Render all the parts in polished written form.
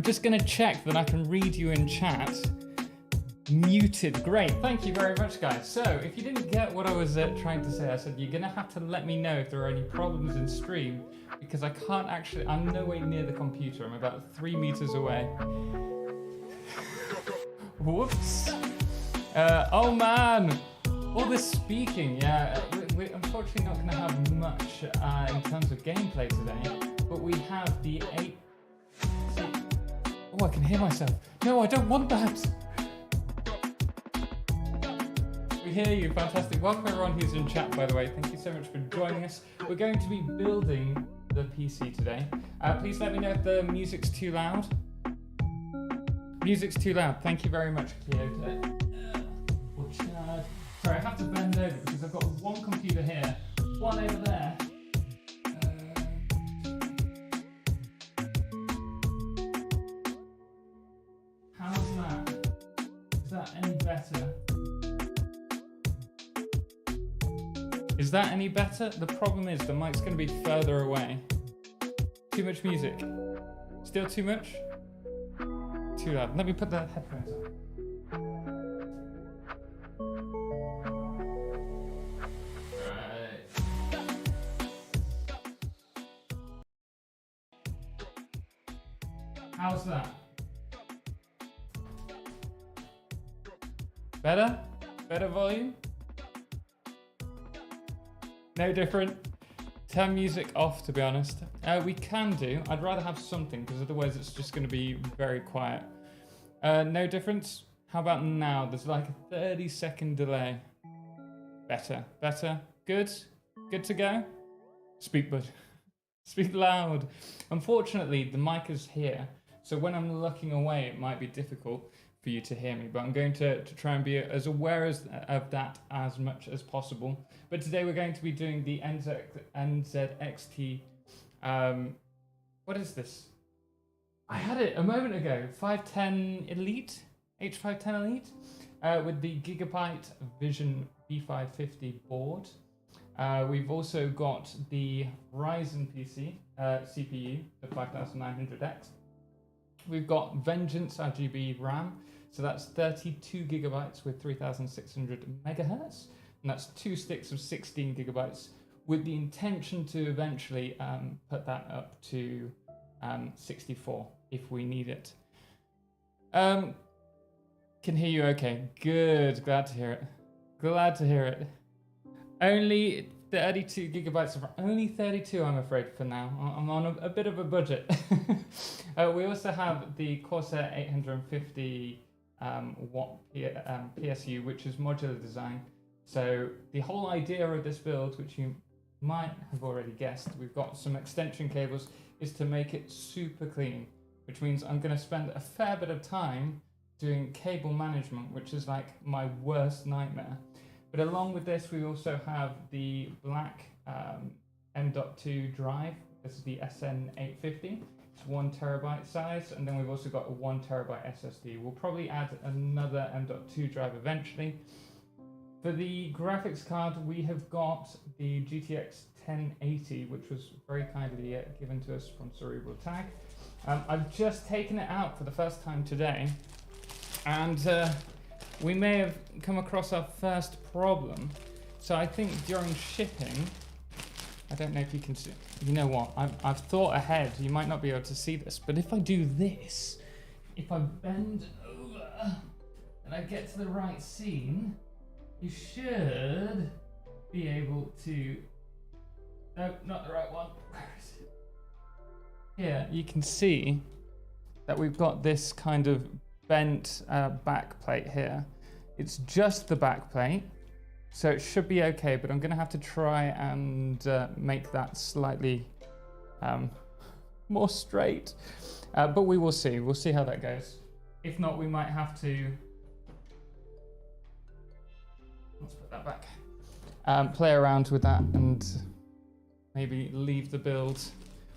just going to check that I can read you in chat. Muted. Great. Thank you very much, guys. So, if you didn't get what I was trying to say, I said you're going to have to let me know if there are any problems in stream, because I can't actually, I'm nowhere near the computer. I'm about 3 meters away. Whoops. Oh man. All this speaking, yeah. We're unfortunately not going to have much in terms of gameplay today, but we have the 8... Oh, I can hear myself. No, I don't want that. We hear you, fantastic. Welcome everyone who's in chat, by the way. Thank you so much for joining us. We're going to be building the PC today. Please let me know if the music's too loud. Music's too loud. Thank you very much, Cleo. Sorry, I have to bend over because I've got one computer here, one over there. How's that? Is that any better? Is that any better? The problem is the mic's going to be further away. Too much music. Still too much? Too loud. Let me put the headphones on. How's that? Better? Better volume? No different? Turn music off, to be honest. We can do. I'd rather have something, because otherwise it's just going to be very quiet. No difference? How about now? There's like a 30-second delay. Better. Better? Good? Good to go? Speak, bud. Speak loud. Unfortunately, the mic is here. So when I'm looking away, it might be difficult for you to hear me, but I'm going to try and be as aware of that as much as possible. But today we're going to be doing the Nzxt, what is this? I had it a moment ago, 510 Elite, H510 Elite, with the Gigabyte Vision B550 board. We've also got the Ryzen PC CPU, the 5900X. We've got Vengeance, our GB RAM, so that's 32 gigabytes with 3600 megahertz, and that's 2 sticks of 16 gigabytes with the intention to eventually put that up to 64 if we need it. Can hear you okay. Good, glad to hear it. Glad to hear it. Only 32 gigabytes of, only 32 I'm afraid for now. I'm on a bit of a budget. We also have the Corsair 850 watt PSU, which is modular design. So the whole idea of this build, which you might have already guessed, we've got some extension cables, is to make it super clean, which means I'm going to spend a fair bit of time doing cable management, which is like my worst nightmare. But along with this, we also have the black M.2 drive. This is the SN850. It's 1 terabyte size, and then we've also got a 1 terabyte SSD. We'll probably add another M.2 drive eventually. For the graphics card, we have got the GTX 1080, which was very kindly given to us from Cerebral Tag. I've just taken it out for the first time today, and we may have come across our first problem. So I think during shipping, I don't know if you can see, you know what, I've thought ahead. You might not be able to see this, but if I do this, if I bend over and I get to the right scene, you should be able to, no, not the right one. Where is it? Here, you can see that we've got this kind of bent backplate here. It's just the backplate, so it should be okay, but I'm going to have to try and make that slightly more straight. But we will see. We'll see how that goes. If not, we might have to, let's put that back, play around with that and maybe leave the build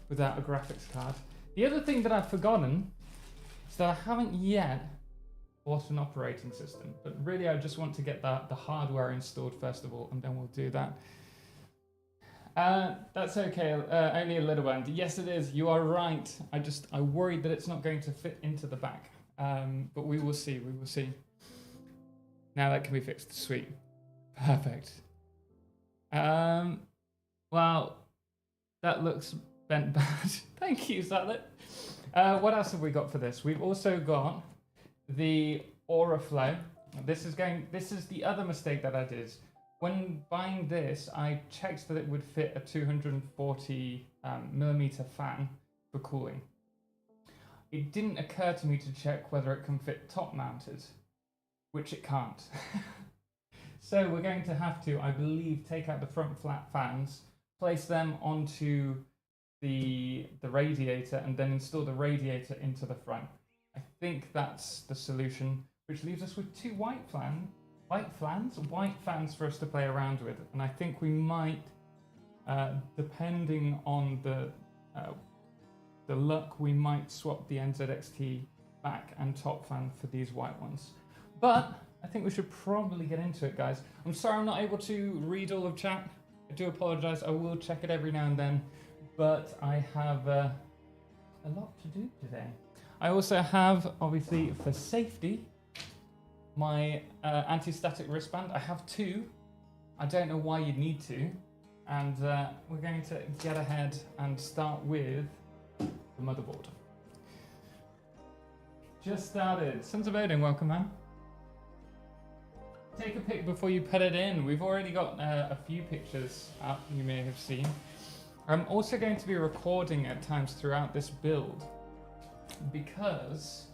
without a graphics card. The other thing that I've forgotten is that I haven't yet bought an operating system, but really I just want to get the hardware installed first of all, and then we'll do that. That's okay, only a little band. Yes, it is. You are right. I worried that it's not going to fit into the back. But we will see. We will see. Now that can be fixed. Sweet. Perfect. Well, that looks bent bad. Thank you, Salet. What else have we got for this? We've also got the Auraflow. This is the other mistake that I did. When buying this, I checked that it would fit a 240 millimeter fan for cooling. It didn't occur to me to check whether it can fit top mounted, which it can't. So we're going to have to, I believe, take out the front flat fans, place them onto the radiator, and then install the radiator into the front. I think that's the solution, which leaves us with two white fans for us to play around with. And I think we might, depending on the luck, we might swap the Nzxt back and top fan for these white ones. But I think we should probably get into it, guys. I'm sorry I'm not able to read all of chat. I do apologize. I will check it every now and then, but I have a lot to do today. I also have, obviously, for safety, my anti-static wristband. I have two. I don't know why you'd need to. And we're going to get ahead and start with the motherboard. Just started. Sons of Odin, welcome, man. Take a pic before you put it in. We've already got a few pictures up you may have seen. I'm also going to be recording at times throughout this build because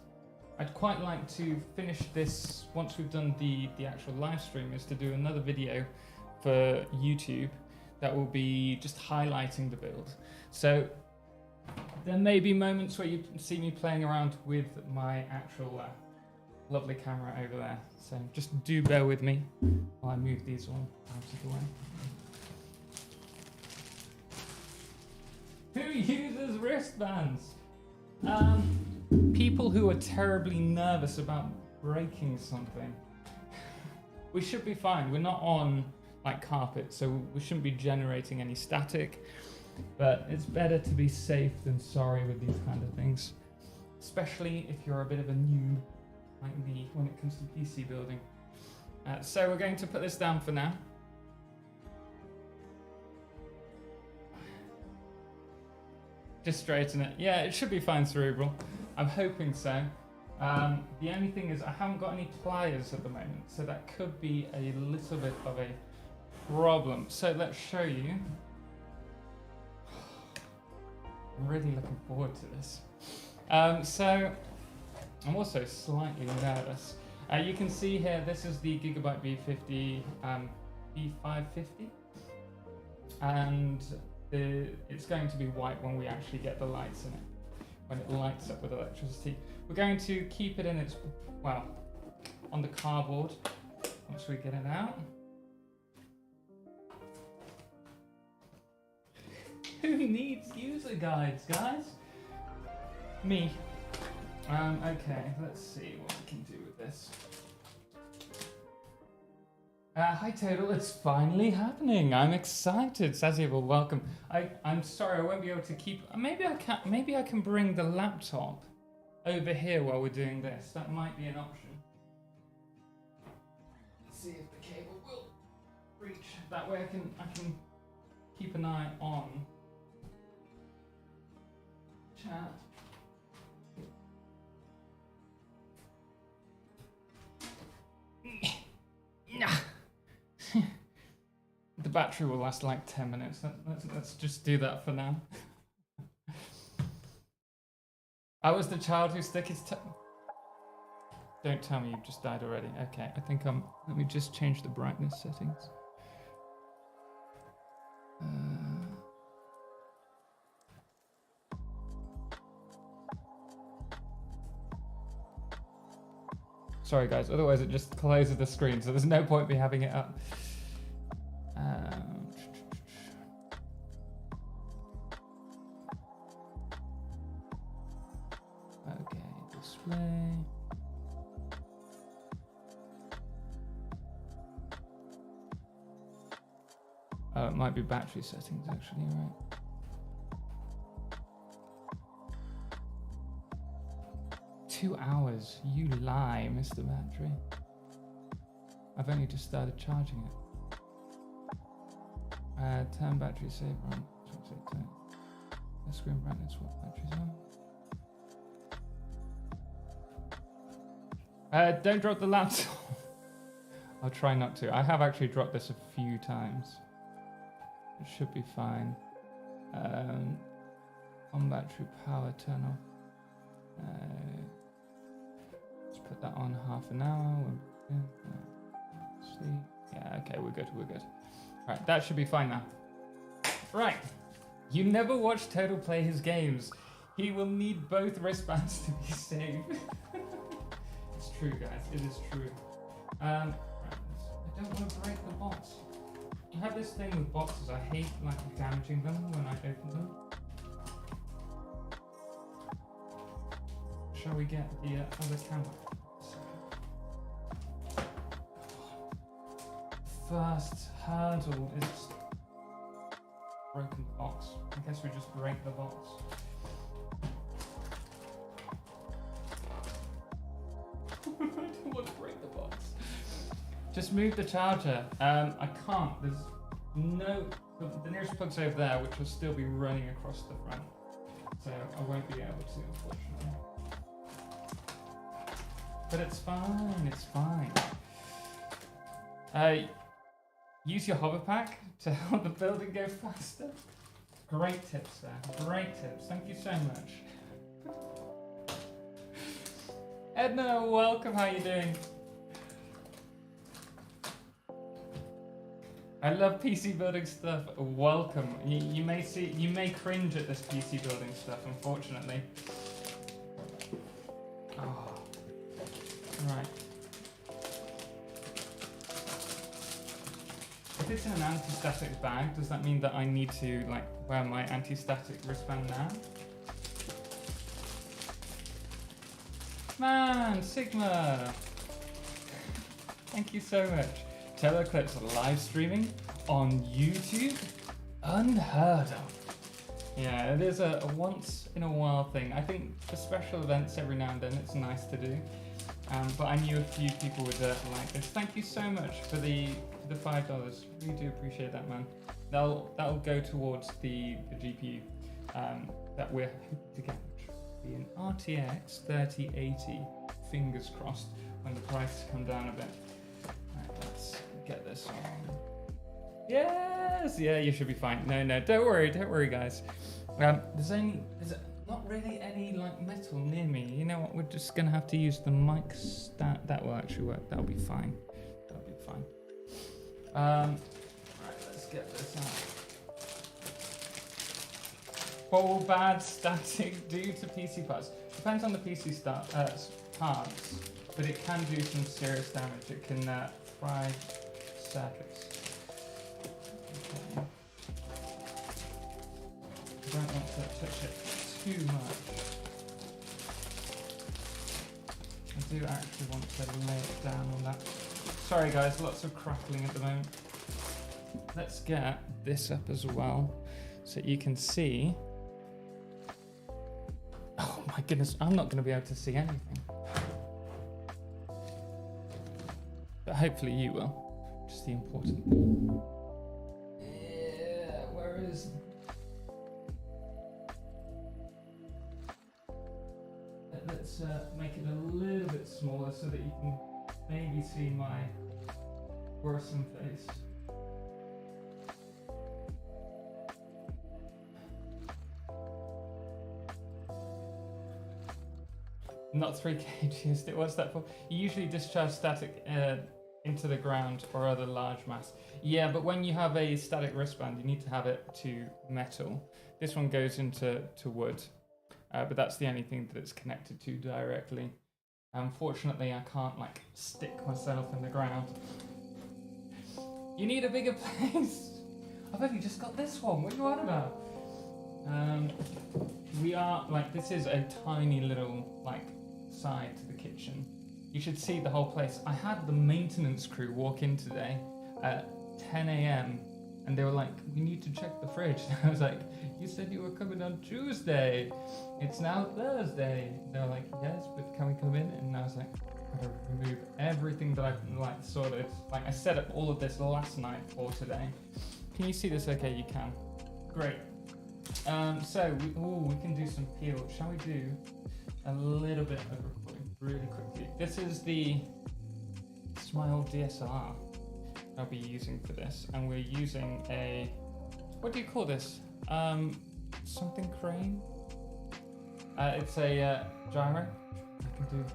I'd quite like to finish this once we've done the actual live stream, is to do another video for YouTube that will be just highlighting the build. So there may be moments where you see me playing around with my actual lovely camera over there. So just do bear with me while I move these all out of the way. Who uses wristbands? People who are terribly nervous about breaking something. We should be fine. We're not on like carpet, so we shouldn't be generating any static. But it's better to be safe than sorry with these kind of things, especially if you're a bit of a noob like me when it comes to PC building. So we're going to put this down for now. Just straighten it. Yeah, it should be fine, Cerebral. I'm hoping so. The only thing is I haven't got any pliers at the moment, so that could be a little bit of a problem. So let's show you. I'm really looking forward to this. So I'm also slightly nervous. You can see here, this is the Gigabyte B50, B550. And it's going to be white when we actually get the lights in it, when it lights up with electricity. We're going to keep it in its, well, on the cardboard once we get it out. Who needs user guides, guys? Me. Okay, let's see what we can do with this. Hi Total, it's finally happening. I'm excited. Sazival, welcome. I'm sorry, I won't be able to keep. Maybe I can bring the laptop over here while we're doing this. That might be an option. Let's see if the cable will reach. That way I can keep an eye on chat. The battery will last like 10 minutes. Let's just do that for now. I was the child who stuck his Don't tell me you've just died already. Okay, I think let me just change the brightness settings. Sorry guys, otherwise it just closes the screen, so there's no point me having it up. Okay, display. It might be battery settings actually, right? Two hours, you lie, Mr. Battery. I've only just started charging it. Turn battery saver on. The screen brightness, what battery's on? Don't drop the laptop. I'll try not to. I have actually dropped this a few times. It should be fine. On battery power, turn off. Let's put that on half an hour. Sleep. Yeah, okay, we're good, we're good. Right, that should be fine now. Right, you never watch Total play his games. He will need both wristbands to be safe. It's true, guys, it is true. Right, I don't want to break the box. I have this thing with boxes, I hate like damaging them when I open them. Shall we get the other camera? First hurdle is broken the box. I guess we just break the box. I don't want to break the box. Just move the charger. I can't. There's no. The nearest plug's over there, which will still be running across the front. So I won't be able to, unfortunately. But it's fine. It's fine. Use your hover pack to help the building go faster. Great tips there. Great tips. Thank you so much. Edna, welcome. How are you doing? I love PC building stuff. Welcome. You may cringe at this PC building stuff, unfortunately. Oh. Right. If it's in an anti-static bag, does that mean that I need to like wear my anti-static wristband now? Man, Sigma! Thank you so much. Totalxclipse live streaming on YouTube? Unheard of. Yeah, it is a once in a while thing. I think for special events every now and then it's nice to do. But I knew a few people would like this. Thank you so much for the $5. Really do appreciate that, man. That'll go towards the GPU that we're hoping to get, which will be an RTX 3080. Fingers crossed when the prices come down a bit. Right, let's get this on. Yes, yeah, you should be fine. No, don't worry, guys. There's not really any like metal near me. You know what? We're just gonna have to use the mic stand. That will actually work. That'll be fine. That'll be fine. Right, let's get this out. What will bad static do to PC parts? Depends on the PC parts, but it can do some serious damage. It can fry circuits. Okay. I don't want to touch it too much. I do actually want to lay it down on that. Sorry guys, lots of crackling at the moment. Let's get this up as well so you can see. Oh my goodness, I'm not going to be able to see anything. But hopefully you will, which is the important thing. Yeah, where is... Let's make it a little bit smaller so that you can maybe see my worrisome face. Not 3 kg, what's that for? You usually discharge static into the ground or other large mass. Yeah, but when you have a static wristband, you need to have it to metal. This one goes into wood. But that's the only thing that it's connected to directly. Unfortunately, I can't like stick myself in the ground. You need a bigger place. I've only just got this one. What are you on about? We are like, this is a tiny little like side to the kitchen. You should see the whole place. I had the maintenance crew walk in today at 10 a.m. And they were like, we need to check the fridge. And I was like, you said you were coming on Tuesday. It's now Thursday. They were like, yes, but can we come in? And I was like, I've got to remove everything that I've like sorted. Like I set up all of this last night for today. Can you see this okay? You can. Great. So we can do some peel. Shall we do a little bit of recording really quickly? This is my old DSLR I'll be using for this, and we're using a, what do you call this? Something crane? It's a gyro. I can do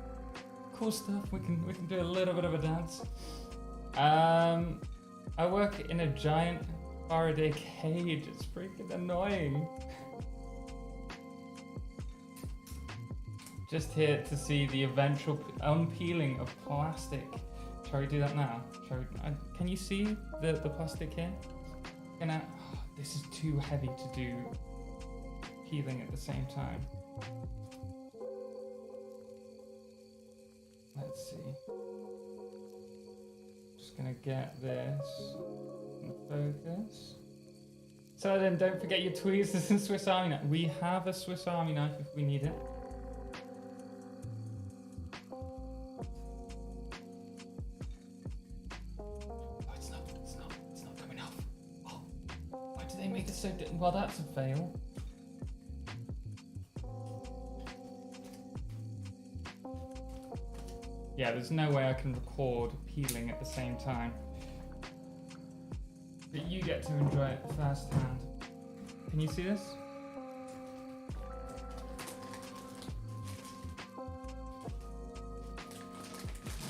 cool stuff. We can do a little bit of a dance. I work in a giant Faraday cage. It's freaking annoying. Just here to see the eventual unpeeling of plastic. Shall we do that now? Shall we, can you see the plastic here? This is too heavy to do peeling at the same time. Let's see. Just gonna get this in focus. So then don't forget your tweezers and Swiss Army knife. We have a Swiss Army knife if we need it. So, well, that's a fail. Yeah, there's no way I can record peeling at the same time. But you get to enjoy it firsthand. Can you see this?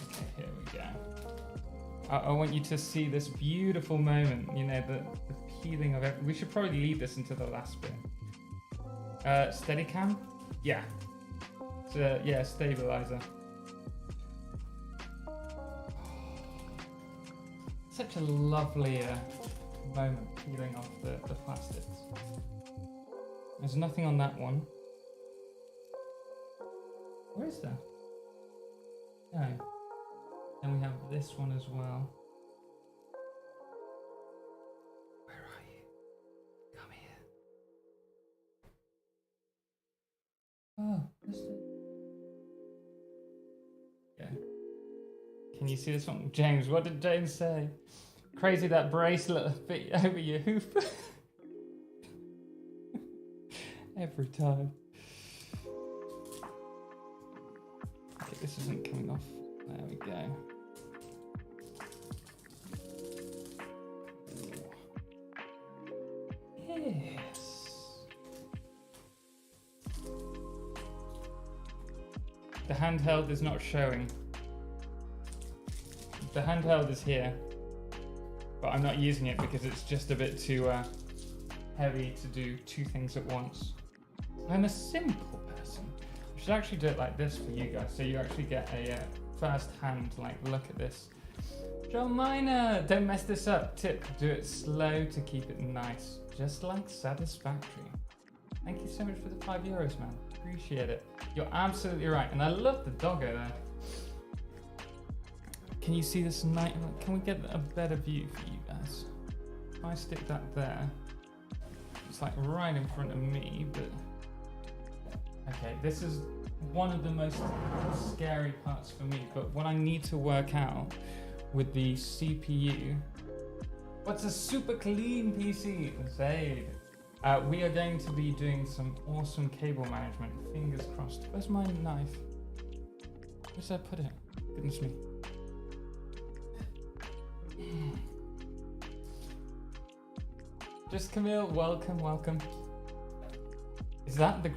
Okay, here we go. I want you to see this beautiful moment, you know, the peeling of it. We should probably leave this into the last bit. Steadicam? Yeah. So, yeah, stabilizer. Such a lovely moment peeling off the plastics. There's nothing on that one. Where is that? No. Then we have this one as well. Oh, that's it. Yeah. Can you see this one? James, what did James say? Crazy that bracelet fit over your hoof. Every time. Okay, this isn't coming off. There we go. Yes. The handheld is not showing. The handheld is here, but I'm not using it because it's just a bit too heavy to do two things at once. I'm a simple person. I should actually do it like this for you guys, so you actually get a first-hand look at this. John Miner, don't mess this up. Tip: do it slow to keep it nice, just like Satisfactory. Thank you so much for the €5, man. Appreciate it. You're absolutely right, and I love the doggo there. Can you see this night? Can we get a better view for you guys? If I stick that there, it's like right in front of me, but okay, this is one of the most scary parts for me, but what I need to work out with the CPU, what's a super clean PC? Zaid. We are going to be doing some awesome cable management. Fingers crossed. Where's my knife? Where did I put it? Goodness me. Just Camille, welcome, welcome. Is that the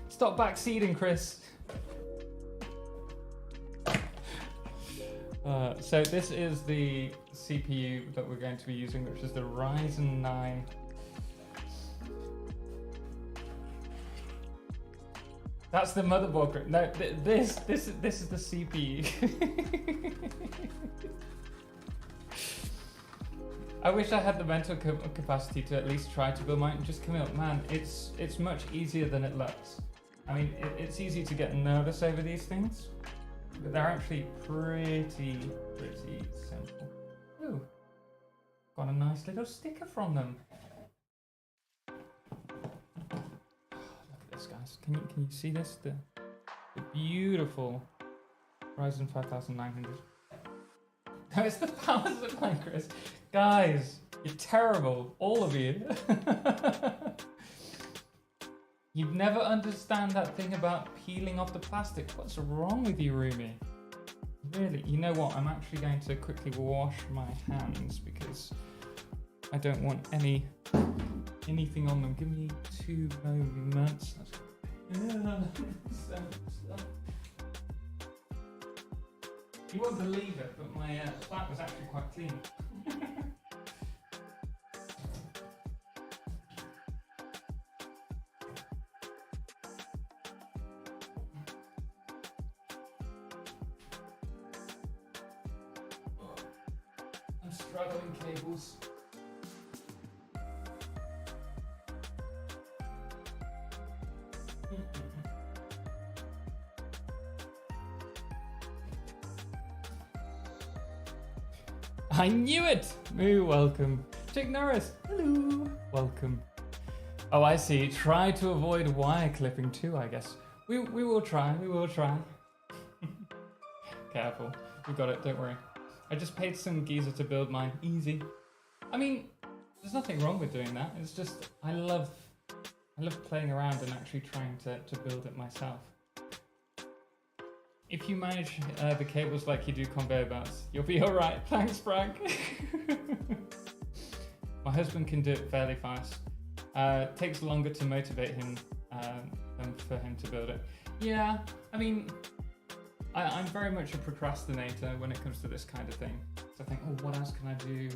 Stop backseating, Chris. So this is the CPU that we're going to be using, which is the Ryzen 9. That's the motherboard. No, this is the CPU. I wish I had the mental capacity to at least try to build mine. Just come out, man. It's much easier than it looks. I mean, it's easy to get nervous over these things, but they're actually pretty simple. Ooh, Got a nice little sticker from them. Look at this, guys. Can you see this? The beautiful Ryzen 5900. It's the power supply, Chris. Guys, you're terrible. All of you. You'd never understand that thing about peeling off the plastic. What's wrong with you, Rumi? Really? You know what? I'm actually going to quickly wash my hands because I don't want anything on them. Give me 2 moments. You won't believe it, but my flat was actually quite clean. I'm struggling, cables. I knew it! Moo, welcome. Chick Norris, hello, welcome. Oh, I see. Try to avoid wire clipping too, I guess. We will try, we will try. Careful, we got it, don't worry. I just paid some geezer to build mine, easy. I mean, there's nothing wrong with doing that. It's just, I love playing around and actually trying to build it myself. If you manage the cables like you do conveyor belts, you'll be all right. Thanks, Frank. My husband can do it fairly fast. Takes longer to motivate him than for him to build it. Yeah, I mean, I'm very much a procrastinator when it comes to this kind of thing. So I think, oh, what else can I do?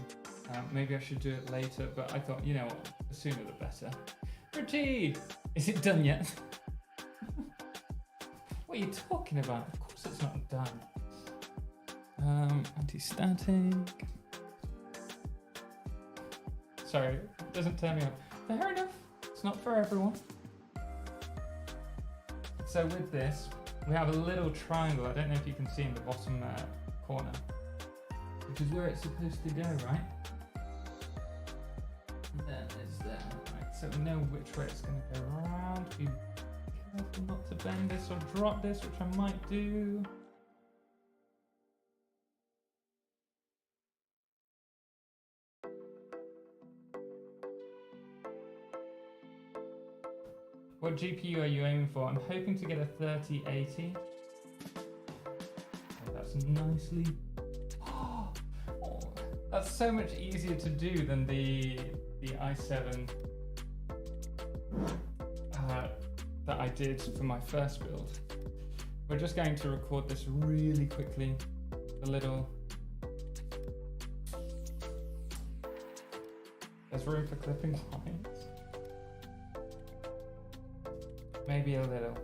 Maybe I should do it later, but I thought, you know what, the sooner the better. Pretty! Is it done yet? What are you talking about? Of course it's not done. Anti-static. Sorry, it doesn't turn me on. Fair enough. It's not for everyone. So with this, we have a little triangle. I don't know if you can see in the bottom corner, which is where it's supposed to go, right? And then it's there. Right, so we know which way it's going to go around. Be careful not to bend this or drop this, which I might do. What GPU are you aiming for? I'm hoping to get a 3080. Oh, that's nicely. Oh, that's so much easier to do than the i7 that I did for my first build. We're just going to record this really quickly. A little. There's room for clipping lines. Maybe a little.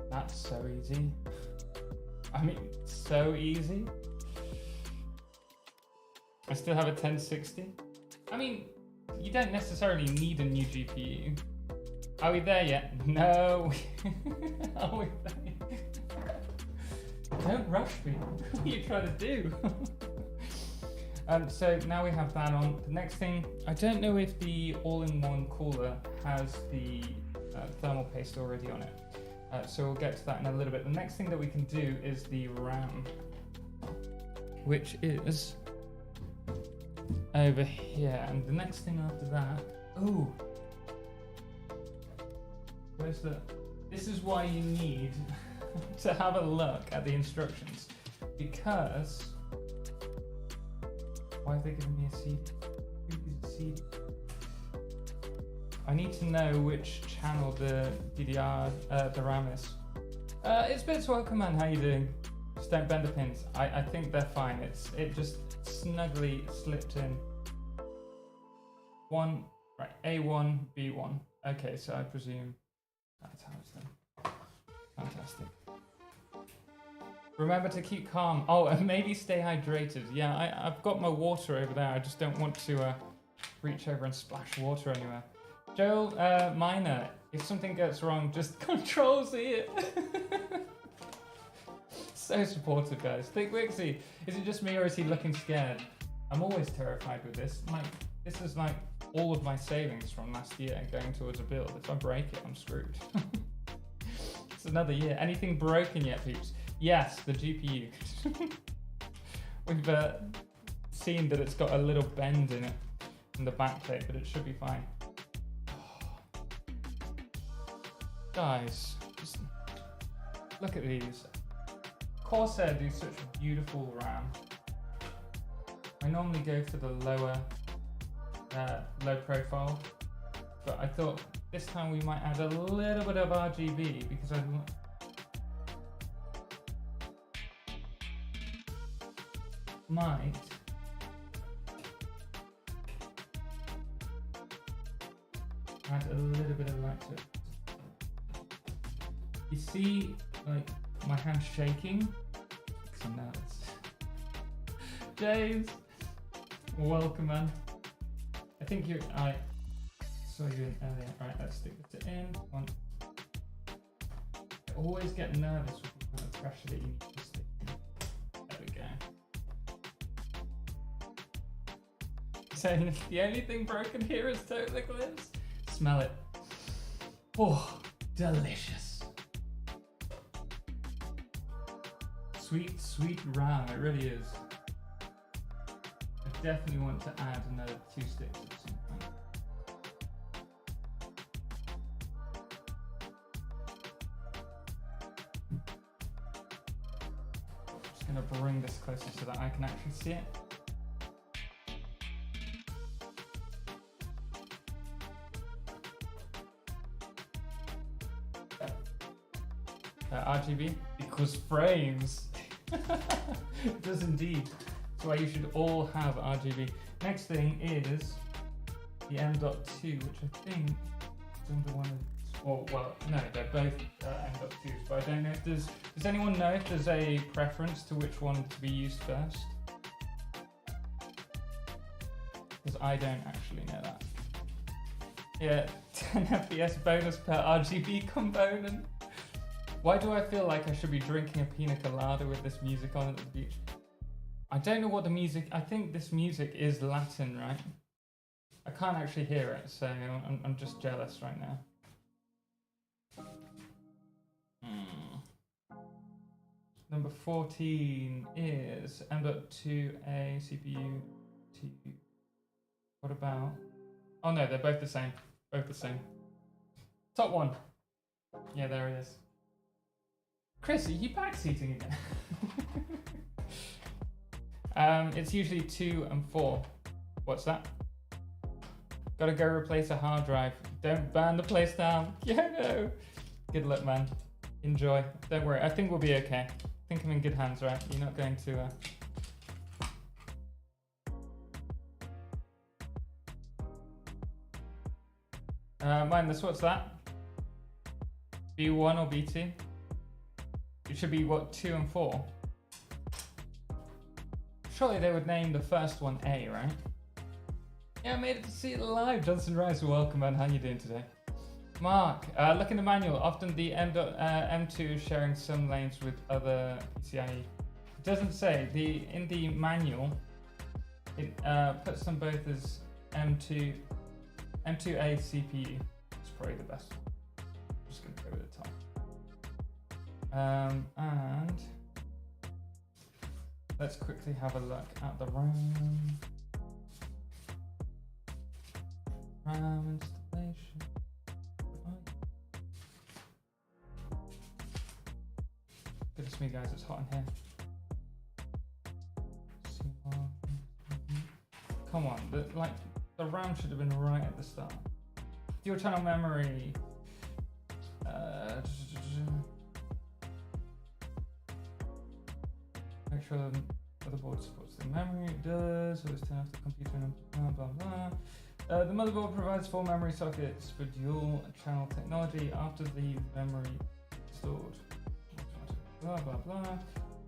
That's so easy. I mean, so easy. I still have a 1060. I mean, you don't necessarily need a new GPU. Are we there yet? No. Are we there yet? Don't rush me. What are you trying to do? So now we have that on. The next thing, I don't know if the all-in-one cooler has the thermal paste already on it. So we'll get to that in a little bit. The next thing that we can do is the RAM, which is over here. And the next thing after that, oh, where's the, this is why you need to have a look at the instructions, because, why have they given me a CD? Who is a CD? I need to know which channel the DDR, the RAM is. It's Bits welcome, man. How you doing? Just don't bend the pins. I think they're fine. It just snugly slipped in. 1, right, A1, B1. Okay, so I presume that's how it's done. Fantastic. Remember to keep calm. Oh, and maybe stay hydrated. Yeah, I've got my water over there. I just don't want to reach over and splash water anywhere. Joel Minor, if something goes wrong, just Control Z it. So supportive, guys. Thick Wixie, is it just me or is he looking scared? I'm always terrified with this. Like, this is like all of my savings from last year going towards a build. If I break it, I'm screwed. It's another year. Anything broken yet, peeps? Yes, the GPU. We've seen that it's got a little bend in it, in the backplate, but it should be fine. Guys, just look at these. Corsair do such beautiful RAM. I normally go for the lower, low profile, but I thought this time we might add a little bit of RGB because I might add a little bit of light to it. You see, like, my hand's shaking because I'm nervous. James, welcome, man. I think I saw you in earlier. Right, let's stick this in. One. I always get nervous with the kind of pressure that you need to stick in. There we go. So the only thing broken here is Totalxclipse. Smell it. Oh, delicious. Sweet, sweet RAM, it really is. I definitely want to add another 2 sticks at some point. Just gonna bring this closer so that I can actually see it. RGB? Because frames. It does indeed. That's why you should all have RGB. Next thing is the M.2, which I think is under one of, well, no, they're both M.2s, but I don't know if does anyone know if there's a preference to which one to be used first? Because I don't actually know that. Yeah, 10 FPS bonus per RGB component. Why do I feel like I should be drinking a pina colada with this music on at the beach? I don't know what the music, I think this music is Latin, right? I can't actually hear it, so I'm just jealous right now. Number 14 is M.2A CPU. What about? Oh no, they're both the same. Both the same. Top one. Yeah, there it is. Chris, are you backseating again? It's usually 2 and 4. What's that? Gotta go replace a hard drive. Don't burn the place down. Yeah, no. Good luck, man. Enjoy. Don't worry. I think we'll be okay. I think I'm in good hands, right? You're not going to... Mindless, what's that? B1 or B2? It should be, what, 2 and 4? Surely they would name the first one A, right? Yeah, I made it to see it live. Johnson Rice, welcome, man. How you doing today? Mark, look in the manual. Often the M2 is sharing some lanes with other PCIe. It doesn't say. In the manual, it puts them both as M2A CPU. It's probably the best one. I'm just going to go with the top. And let's quickly have a look at the RAM installation. Goodness me, guys, it's hot in here. Come on, the RAM should have been right at the start. Dual channel memory. Make sure the motherboard supports the memory. It does. Always turn off the computer and blah blah blah. The motherboard provides 4 memory sockets for dual channel technology after the memory stored. Blah blah blah.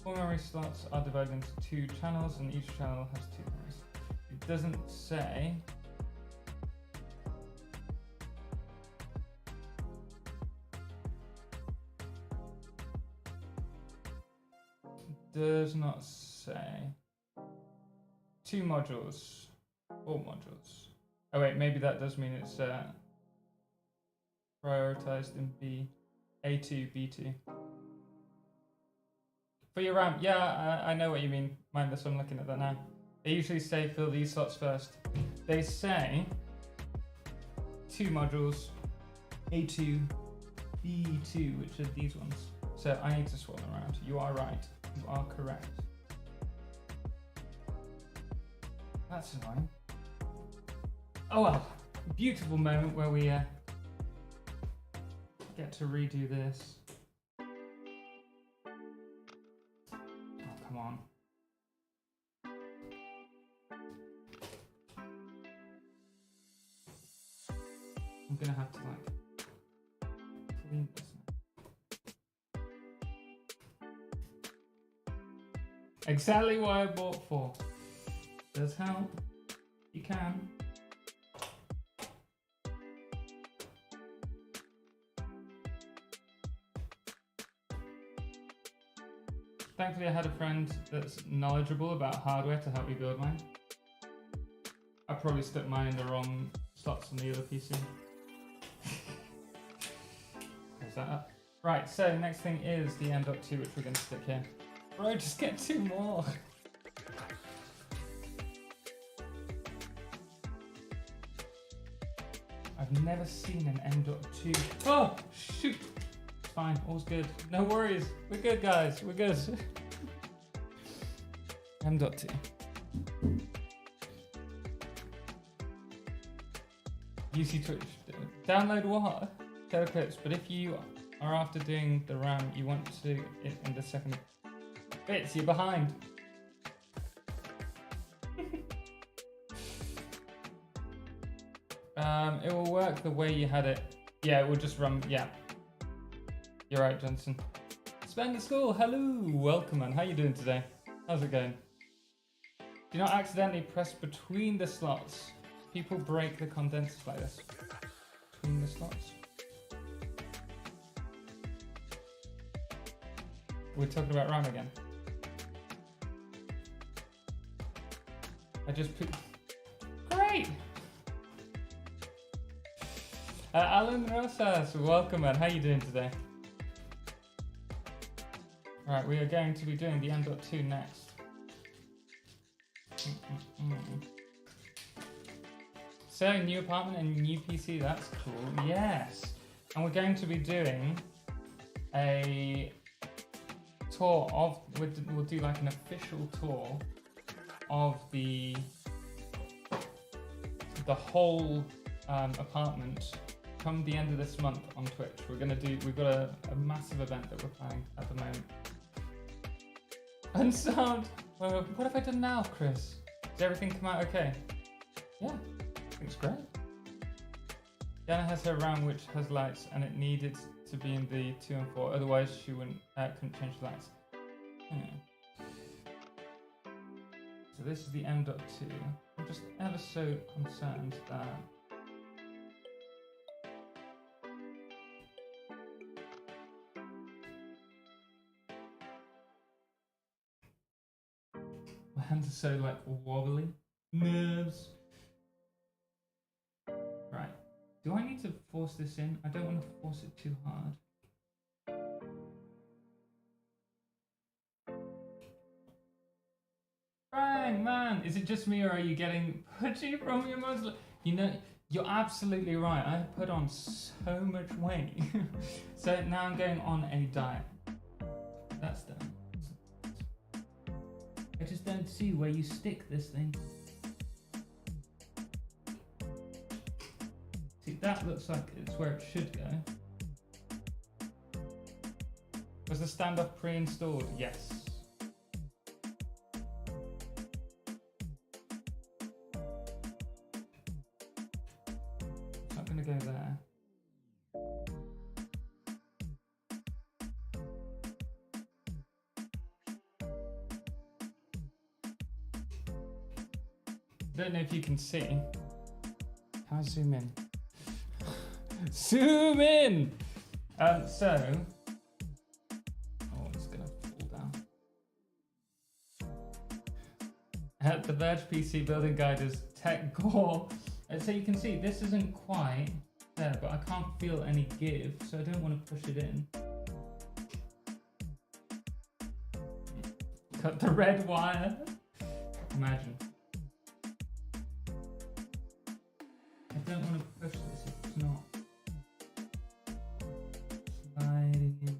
4 memory slots are divided into 2 channels and each channel has 2 memories. It doesn't say. Does not say. 2 modules. 4 modules. Oh wait, maybe that does mean it's prioritized in A2, B2. For your RAM, yeah, I know what you mean. Mindless, I'm looking at that now. They usually say fill these slots first. They say 2 modules, A2, B2, which are these ones. So I need to swap them around. You are right. You are correct. That's annoying. Oh well, beautiful moment where we get to redo this. Oh, come on. I'm gonna have to like clean this now. Exactly what I bought for. Does help. You can. Thankfully, I had a friend that's knowledgeable about hardware to help me build mine. I probably stuck mine in the wrong slots on the other PC. There's that up. Right, so next thing is the M.2, which we're going to stick here. Bro, just get 2 more. I've never seen an M.2. Oh, shoot. Fine, all's good. No worries. We're good, guys. We're good. M.2. UC Twitch. Download what? Totalxclipse. But if you are after doing the RAM, you want to do it in the second bits, you're behind. It will work the way you had it. Yeah, it will just run. Yeah. You're right, Johnson. Spend the school. Hello. Welcome, man. How you doing today? How's it going? Do not accidentally press between the slots. People break the condensers like this. Between the slots. We're talking about RAM again. I just put... Great! Alan Rosas, welcome, man. How you doing today? Right, we are going to be doing the M.2 next. So, new apartment and new PC, that's cool. Yes! And we're going to be doing a tour of, we'll do like an official tour of the whole apartment come the end of this month on Twitch. We've got a massive event that we're planning at the moment. Unsound. Well, what have I done now, Chris? Did everything come out okay? Yeah, I think it's great. Diana has her RAM which has lights and it needed to be in the 2 and 4, otherwise she couldn't change the lights. So this is the M.2. I'm just ever so concerned that my hands are so like wobbly. Nerves. Right. Do I need to force this in? I don't want to force it too hard. Bang, man! Is it just me or are you getting pudgy from your muscle? You know, you're absolutely right. I put on so much weight. So now I'm going on a diet. That's done. I just don't see where you stick this thing. See, that looks like it's where it should go. Was the standoff pre-installed? Yes. go there. Don't know if you can see. Can I zoom in? Zoom in! So, oh, it's gonna fall down. The Verge PC building guide is tech gore. And so you can see this isn't quite there, but I can't feel any give, so I don't want to push it in. Cut the red wire. Imagine. I don't want to push this if it's not sliding in.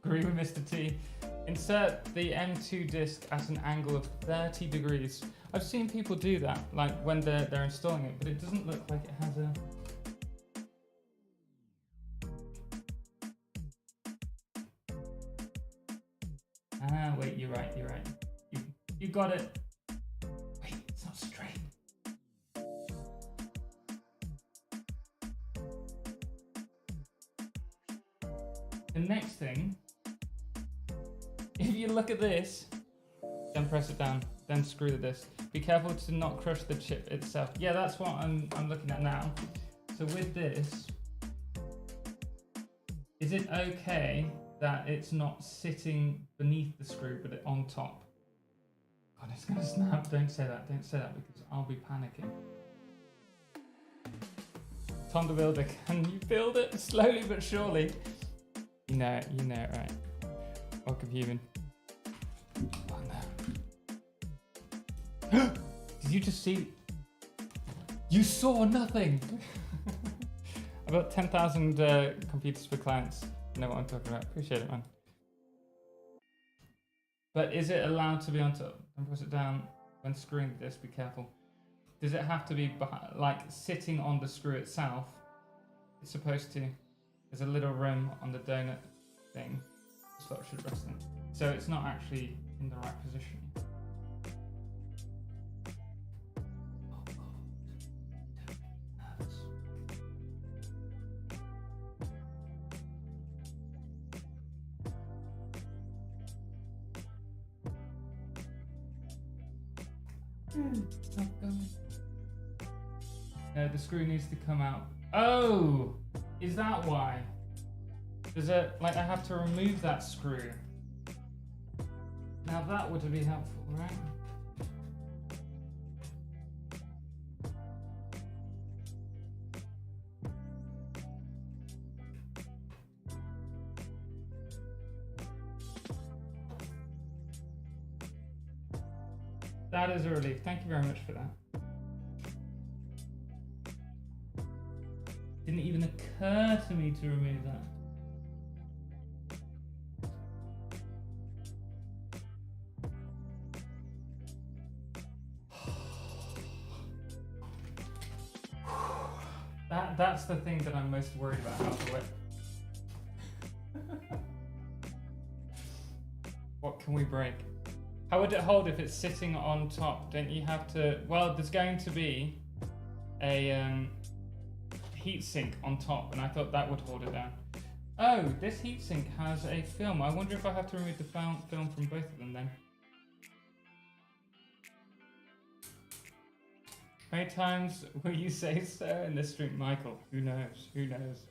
Agree with Mr. T. Insert the M2 disc at an angle of 30 degrees. I've seen people do that, like when they're installing it, but it doesn't look like it has a... Ah, wait, you're right. You got it. Wait, it's not straight. The next thing, if you look at this, then press it down, then screw the disc. Be careful to not crush the chip itself. Yeah, that's what I'm looking at now. So with this, is it okay that it's not sitting beneath the screw, but on top? God, it's gonna snap. Don't say that because I'll be panicking. Tom the Builder, can you build it slowly but surely? You know it, right? Welcome, human. Oh no. Did you just see? You saw nothing! I've got 10,000 computers for clients. You know what I'm talking about. Appreciate it, man. But is it allowed to be on top? And press it down when screwing this, be careful. Does it have to be like sitting on the screw itself? It's supposed to. There's a little rim on the donut thing. That's what it should rest in. So it's not actually in the right position. It's not going. No, the screw needs to come out. Oh, is that why? Does it, like, I have to remove that screw? Now that would be helpful, right? That is a relief. Thank you very much for that. Didn't even occur to me to remove that. That's the thing that I'm most worried about out of the way. What can we break? How would it hold if it's sitting on top? Don't you have to... Well, there's going to be a heatsink on top, and I thought that would hold it down. Oh, this heatsink has a film. I wonder if I have to remove the film from both of them then. How many times will you say so in this stream, Michael? Who knows? Who knows?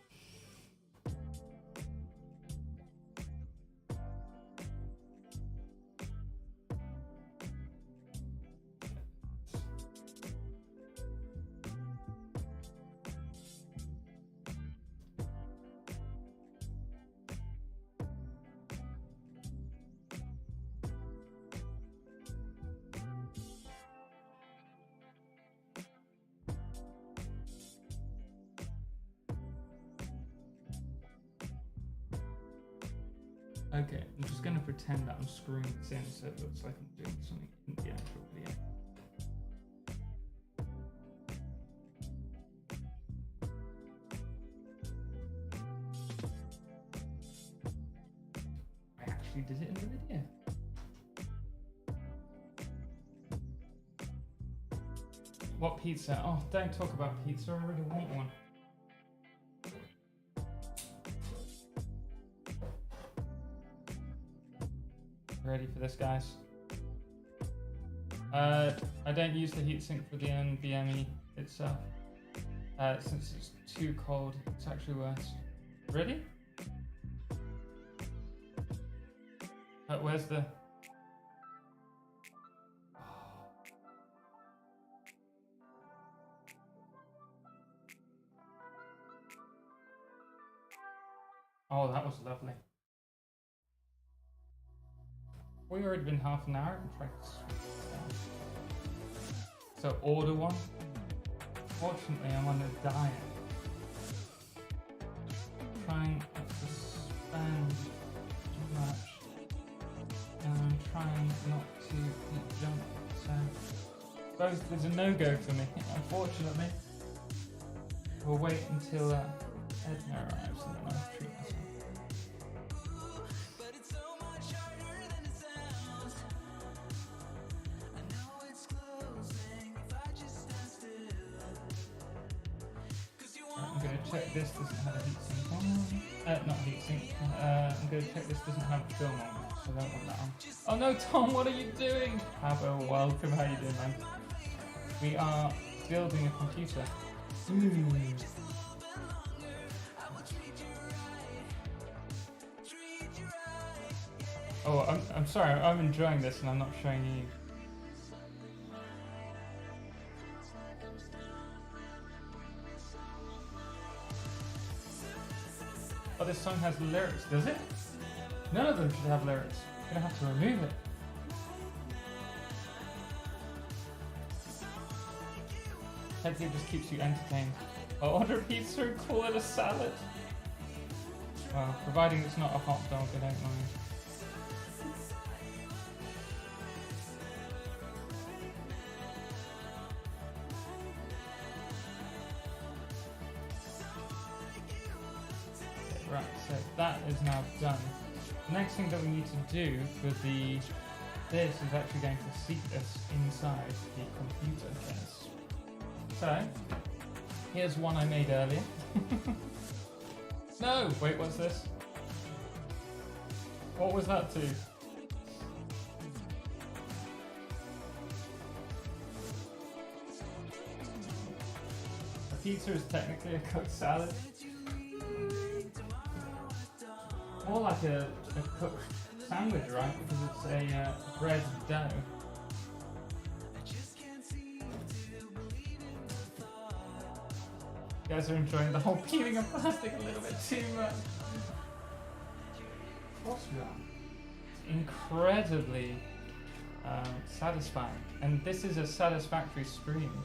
Okay, I'm just going to pretend that I'm screwing this in so it looks like I'm doing something in the actual video. I actually did it in the video. What pizza? Oh, don't talk about pizza. I really want one. Ready for this, guys? I don't use the heatsink for the NVMe itself. Since it's too cold, it's actually worse. Really? Where's the... Oh, that was lovely. We've already been half an hour. So order one. Fortunately, I'm on a diet. Trying not to spend too much. And I'm trying not to eat junk. So both is a no-go for me, unfortunately. We'll wait until Edna arrives and then I'll treat myself. Check this doesn't have a heatsink on. Not heatsink. I'm going to check this doesn't have film on it, so I don't want that on. Oh no, Tom, what are you doing? Pablo, welcome. How you doing, man? We are building a computer. Oh, I'm sorry. I'm enjoying this, and I'm not showing you. Oh, this song has lyrics, does it? None of them should have lyrics. I'm gonna have to remove it. Hopefully it just keeps you entertained. I'll order a pizza and call it a salad. Well, providing it's not a hot dog, I don't mind. Right, so that is now done. The next thing that we need to do with this is actually going to seat this inside the computer case. So, here's one I made earlier. No! Wait, what's this? What was that to? A pizza is technically a cooked salad. More like a cooked sandwich, right? Because it's a bread dough. You guys are enjoying the whole peeling of plastic a little bit too much. What's wrong? It's incredibly satisfying. And this is a satisfactory stream.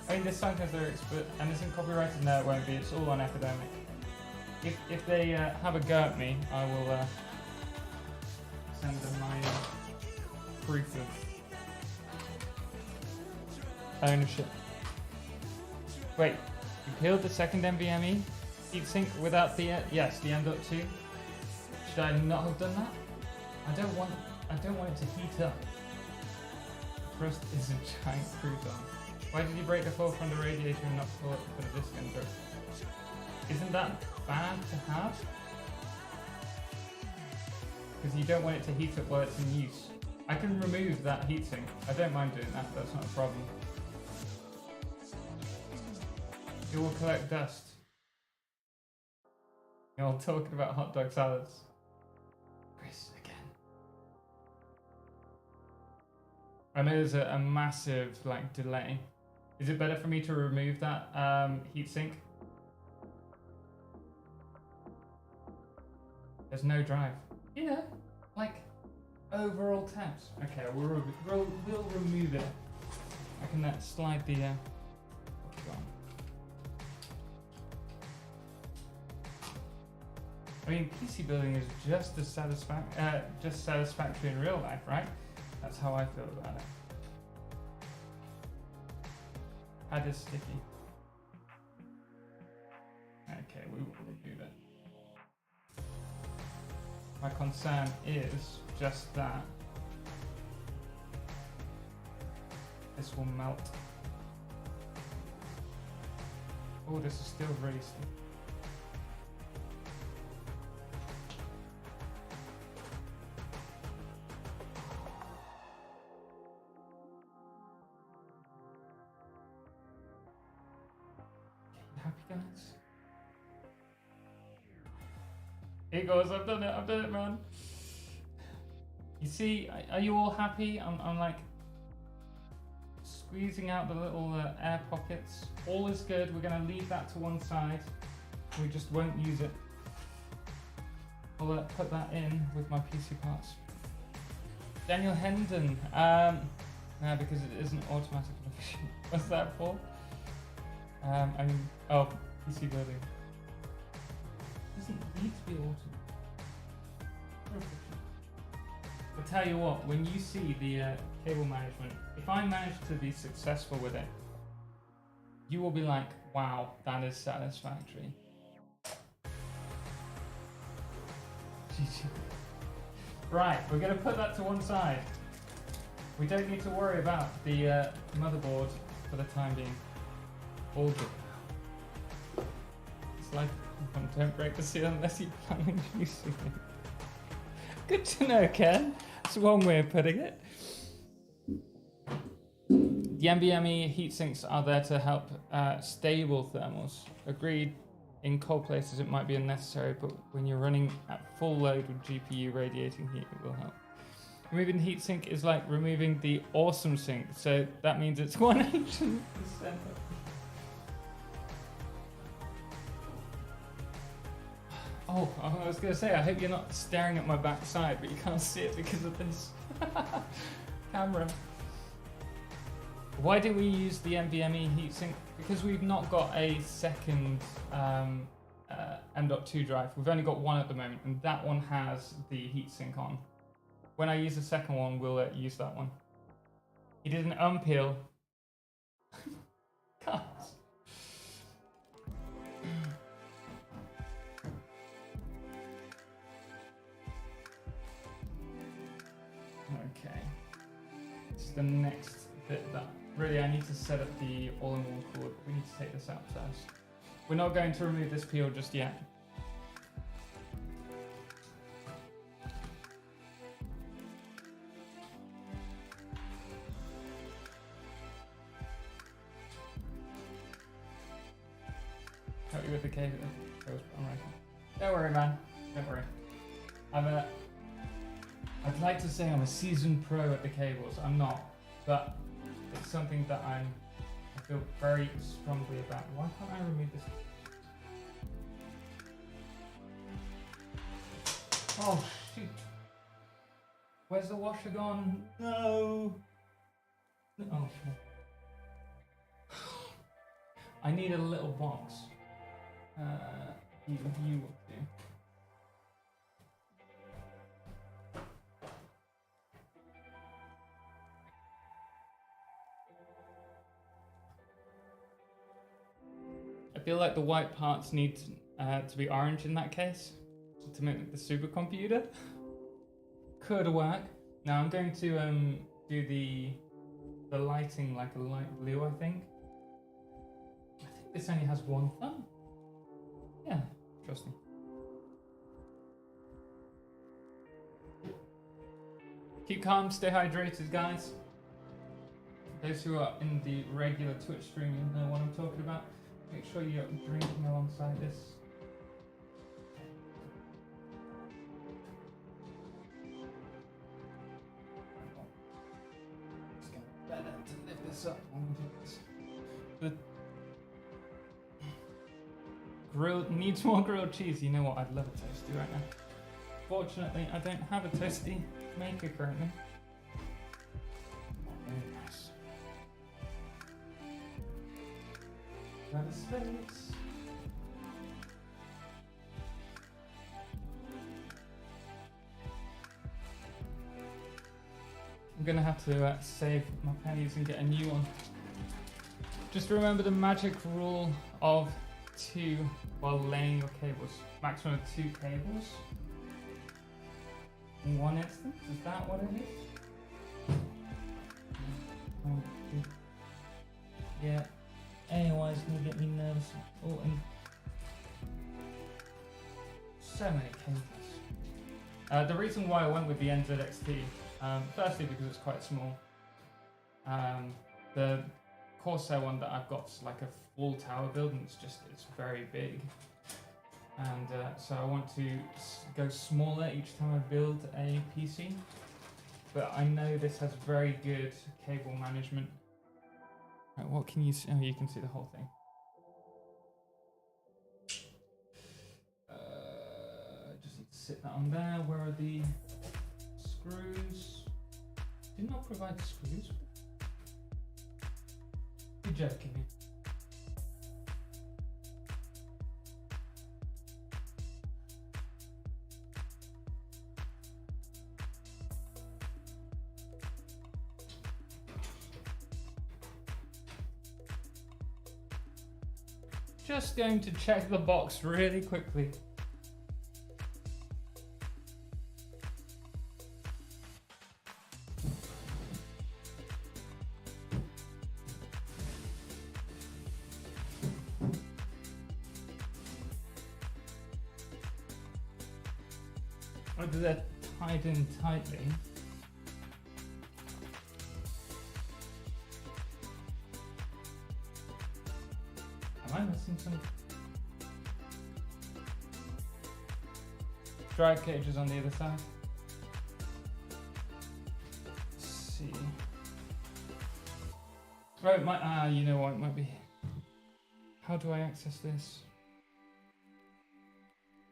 I mean, this song has lyrics, and isn't copyrighted? No, it won't be. It's all on Epidemic. If they have a go at me, I will send them my proof of ownership. Wait, you peeled the second NVMe heatsink without the yes, the M.2. Should I not have done that? I don't want it to heat up. The crust is a giant crouton. Why did you break the foil from the radiator and not pull it for the disk ender? Isn't that bad to have? Because you don't want it to heat up while it's in use. I can remove that heatsink. I don't mind doing that, that's not a problem. It will collect dust. You're all talking about hot dog salads. Chris, again. I know there's a massive delay. Is it better for me to remove that heatsink? There's no drive. You know, overall temps. Okay, we'll remove it. I can slide the. I mean, PC building is just as satisfactory in real life, right? That's how I feel about it. Pad is sticky. Okay, we will remove it. My concern is just that this will melt. Oh, this is still really stiff. Happy guys? Here goes, I've done it, man. You see, are you all happy? I'm like squeezing out the little air pockets. All is good. We're gonna leave that to one side. We just won't use it. I'll put that in with my PC parts. Daniel Hendon, no, because it isn't automatic. What's that for? I mean, oh, PC building. It doesn't need to be automatic. I'll tell you what, when you see the cable management, if I manage to be successful with it, you will be like, wow, that is satisfactory. Right, we're going to put that to one side. We don't need to worry about the motherboard for the time being. All good. It's like, don't break the seal unless you plan on using it. Good to know, Ken. That's one way of putting it. The NVMe heatsinks are there to help stable thermals. Agreed, in cold places it might be unnecessary, but when you're running at full load with GPU radiating heat, it will help. Removing heatsink is like removing the awesome sink, so that means it's 100%. Oh, I was going to say, I hope you're not staring at my backside, but you can't see it because of this camera. Why did we use the NVMe heatsink? Because we've not got a second M.2 drive. We've only got one at the moment, and that one has the heatsink on. When I use the second one, we'll use that one. He did an unpeel. God. Okay. This is the next bit that really I need to set up the all-in-one cord. We need to take this out first. We're not going to remove this peel just yet. Help you with the cable. Don't worry, man. Don't worry. I'd like to say I'm a seasoned pro at the cables. I'm not, but it's something that I feel very strongly about. Why can't I remove this? Oh shoot! Where's the washer gone? No! Oh shit! I need a little box. You will do. I feel like the white parts need to be orange in that case to make the supercomputer. Could work. Now I'm going to do the lighting like a light blue, I think. I think this only has one thumb. Yeah, trust me. Keep calm, stay hydrated, guys. Those who are in the regular Twitch stream, you know what I'm talking about. Make sure you're drinking alongside this. It's getting better to lift this up. The grill needs more grilled cheese. You know what? I'd love a toasty right now. Fortunately, I don't have a toasty maker currently. Very nice. Got a space. I'm gonna have to save my pennies and get a new one. Just remember the magic rule of 2 while laying your cables. Maximum of 2 cables. In one instance, is that what it is? 1, 2, Yeah, AIO is gonna get me nervous. Oh, and so many cables. The reason why I went with the Nzxt, firstly because it's quite small. The Corsair one that I've got is like a full tower build, and it's very big. And so I want to go smaller each time I build a PC. But I know this has very good cable management. Right, what can you see? Oh, you can see the whole thing. Just need to sit that on there. Where are the screws? Did not provide screws. You're joking me. Just going to check the box really quickly. Whether they're tied in tightly. Am I missing some? Drive cages on the other side. Let's see. Right, you know what, it might be. How do I access this?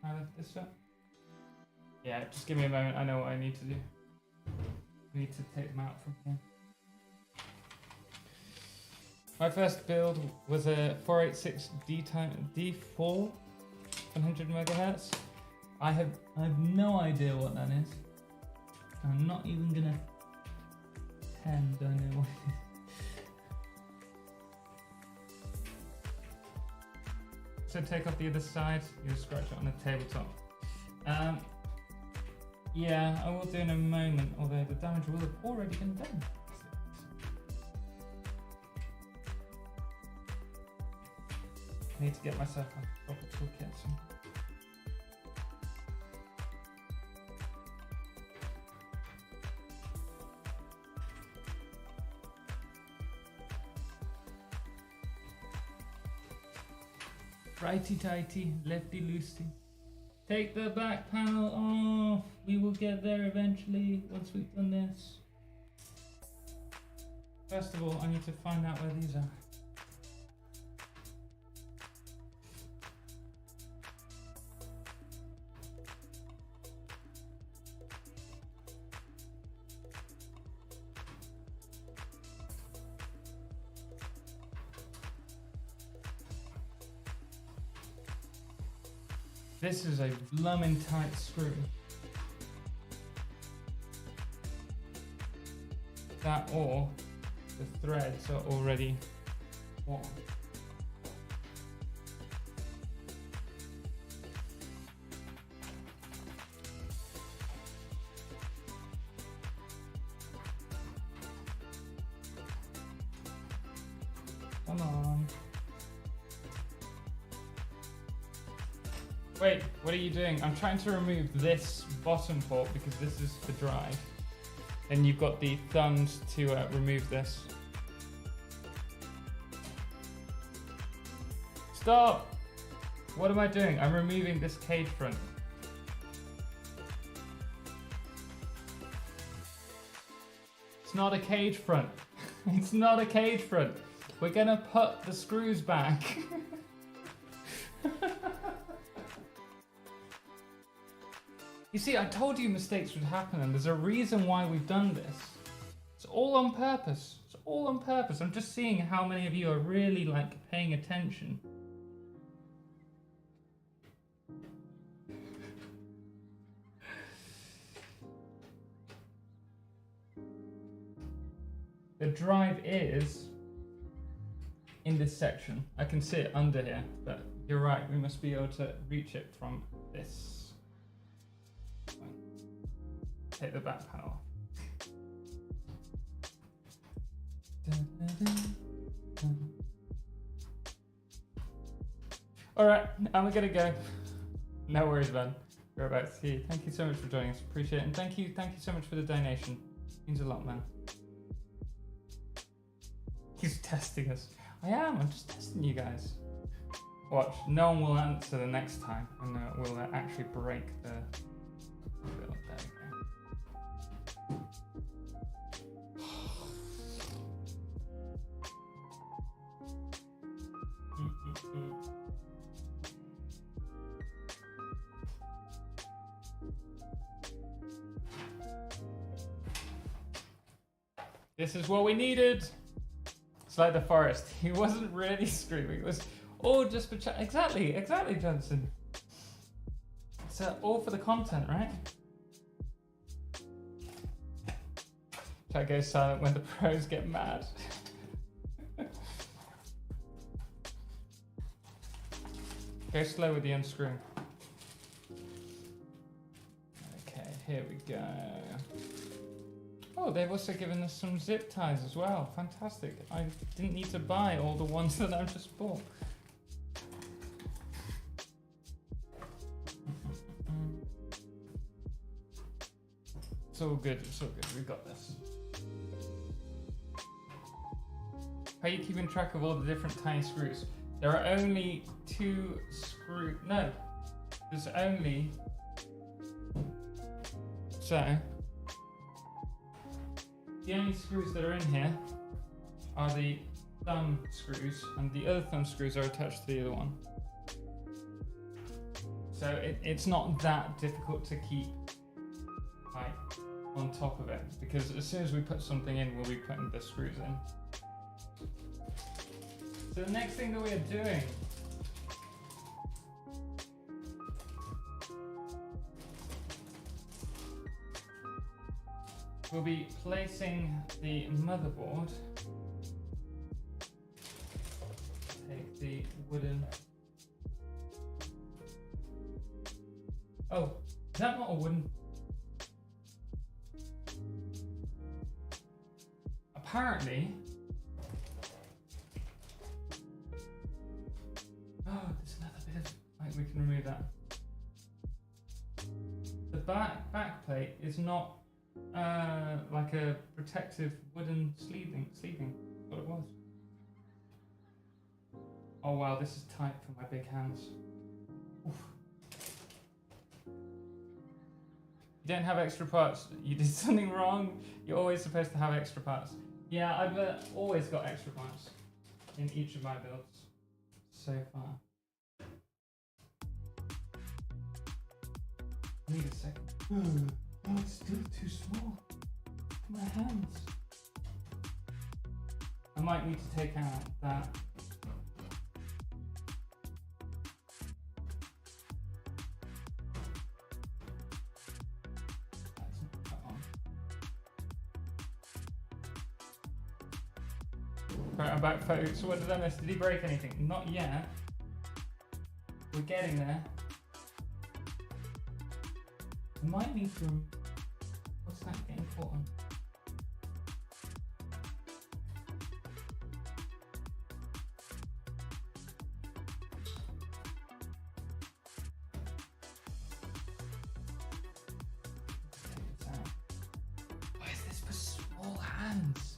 I left this up. Yeah, just give me a moment. I know what I need to do. I need to take them out from here. My first build was a 486 D4 100 megahertz. I have no idea what that is. I'm not even gonna pretend I know what it is. So take off the other side. You'll scratch it on the tabletop. Yeah, I will do in a moment, although the damage will have already been done. I need to get myself a proper toolkit. Righty tighty, lefty loosey. Take the back panel off. We will get there eventually once we've done this. First of all, I need to find out where these are. This is a blooming tight screw. That or the threads are already on. Come on. Wait, what are you doing? I'm trying to remove this bottom port because this is the drive. And you've got the thumbs to remove this. Stop! What am I doing? I'm removing this cage front. It's not a cage front. It's not a cage front. We're gonna put the screws back. You see, I told you mistakes would happen, and there's a reason why we've done this. It's all on purpose. It's all on purpose. I'm just seeing how many of you are really like paying attention. The drive is in this section. I can see it under here, but you're right. We must be able to reach it from this. Take the back panel. All right, I'm gonna go. No worries, man. We're about to see you. Thank you so much for joining us. Appreciate it. And thank you so much for the donation. Means a lot, man. He's testing us. I am. I'm just testing you guys. Watch. No one will answer the next time, and we'll actually break the build. There we go. This is what we needed. It's like the forest. He wasn't really screaming. It was all just for chat. Exactly, Johnson. It's all for the content, right? Chat goes silent when the pros get mad. Go slow with the unscrewing. Okay, here we go. Oh, they've also given us some zip ties as well. Fantastic. I didn't need to buy all the ones that I've just bought. It's all good, it's all good. We got this. How are you keeping track of all the different tiny screws? There are only 2 screws. No, there's only. So. The only screws that are in here are the thumb screws, and the other thumb screws are attached to the other one. So it's not that difficult to keep like on top of it, because as soon as we put something in, we'll be putting the screws in. So the next thing that we are doing we'll be placing the motherboard. Take the wooden. Oh, is that not a wooden? Apparently. Oh, there's another bit of. Right, we can remove that. The backplate is not. Like a protective wooden sleeving. That's what it was. Oh wow, this is tight for my big hands. Oof. You don't have extra parts. You did something wrong. You're always supposed to have extra parts. Yeah, I've always got extra parts in each of my builds so far. I need a second. Oh, it's still too small for my hands. I might need to take out that. That's not that on. Right, I'm back, folks. So what did I miss? Did he break anything? Not yet. We're getting there. I might need to. What's that getting caught on? Why is this for small hands?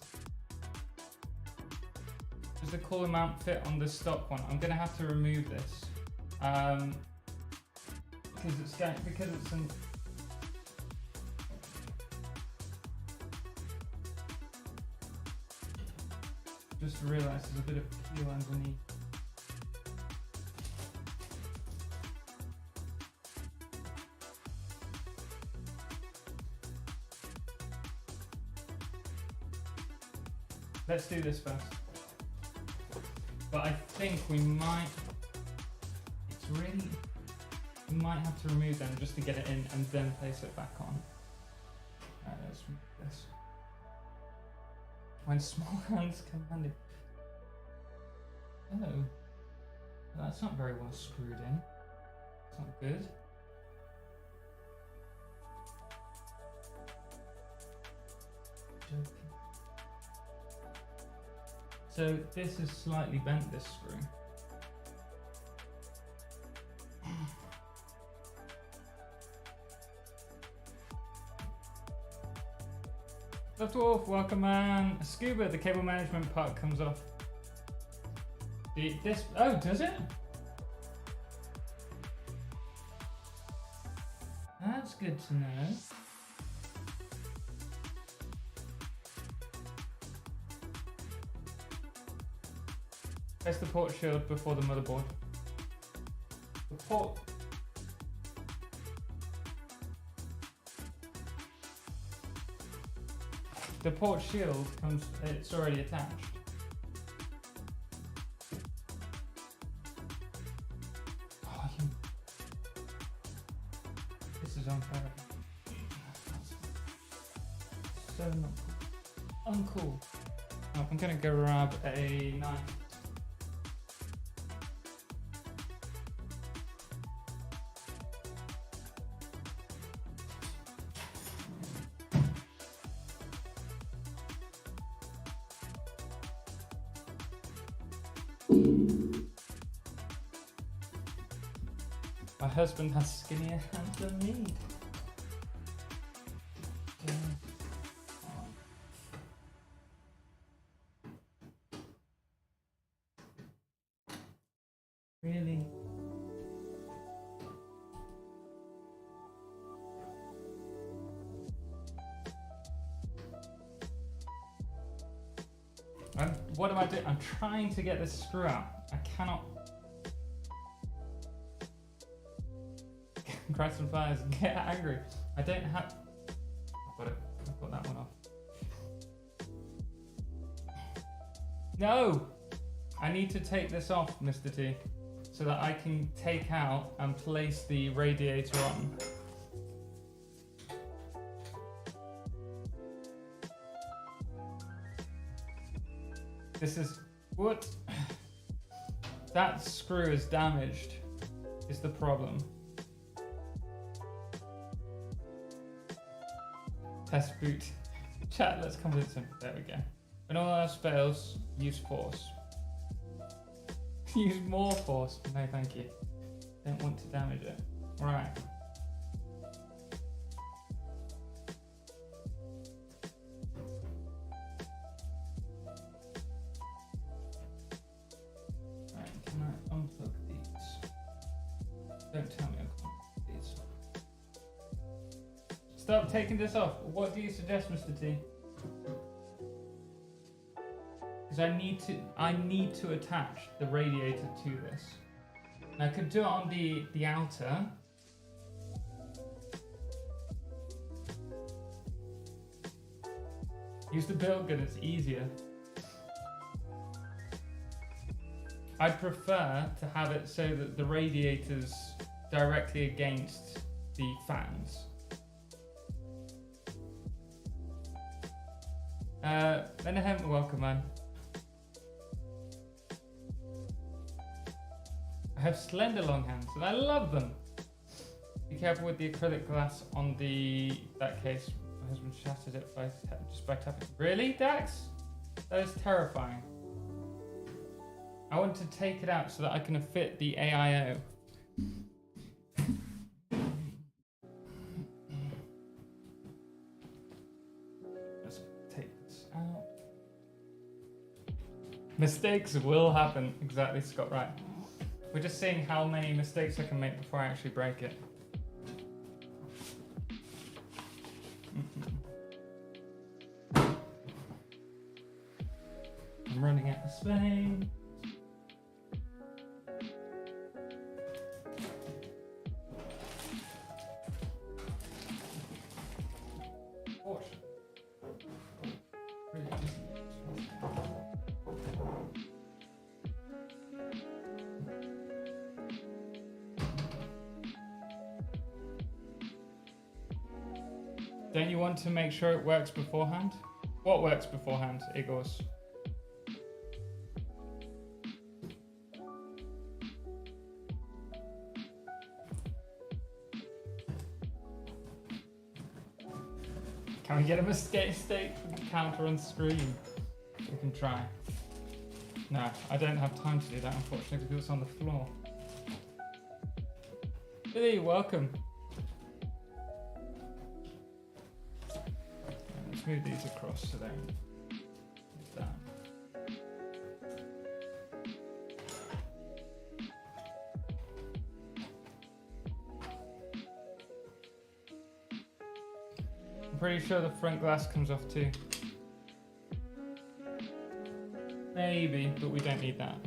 Does the cooler mount fit on the stock one? I'm gonna have to remove this because it's an. Just realised there's a bit of peel underneath. Let's do this first. But I think we might. We might have to remove them just to get it in and then place it back on. Alright, let's remove this. When small hands come handy. Oh, that's not very well screwed in. It's not good. Joking. So this is slightly bent, this screw. The Dwarf, welcome man. Scuba, the cable management part comes off. Oh, does it? That's good to know. Place the port shield before the motherboard. The port shield comes, it's already attached. Oh, this is unfair. So not cool. Uncool. Oh, I'm gonna go grab a knife. My husband has skinnier hands than me. Yeah. Really? What am I doing? I'm trying to get this screw out. I cannot. Christ and fires, get angry. I don't have. I've got that one off. No! I need to take this off, Mr. T, so that I can take out and place the radiator on. This is what? That screw is damaged, is the problem. Test boot. Chat, let's convince him. There we go. When all else fails, use force. Use more force. No, thank you. Don't want to damage it. Right. Right, can I unplug these? Don't tell me I can't unplug these. Stop taking this off. What do you suggest, Mr. T? Because I need to attach the radiator to this. And I could do it on the outer. Use the build gun, it's easier. I'd prefer to have it so that the radiator's directly against the fans. Valheim, welcome man. I have slender long hands and I love them. Be careful with the acrylic glass on that case. My husband shattered it just by tapping. Really, Dax? That is terrifying. I want to take it out so that I can fit the AIO. Let's take this out. Mistakes will happen. Exactly, Scott, right. We're just seeing how many mistakes I can make before I actually break it. I'm running out of space. Don't you want to make sure it works beforehand? What works beforehand, Igors? Can we get a mistake counter on screen? We can try. No, I don't have time to do that, unfortunately, because it's on the floor. Billy, welcome. Let's Let's move these across so they're down. I'm pretty sure the front glass comes off too. Maybe, but we don't need that.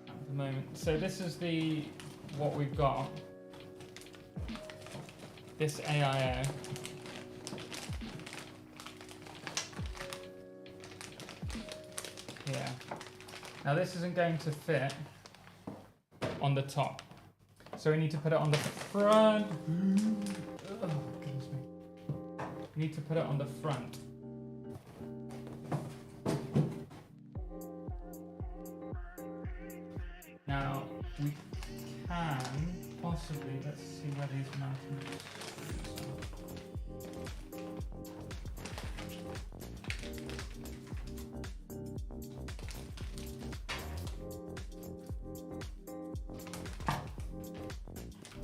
At the moment. So this is what we've got. This AIO. Yeah. Now this isn't going to fit on the top. So we need to put it on the front. Oh, goodness me. We need to put it on the front. Now, we can possibly, let's see where these mounting screws are.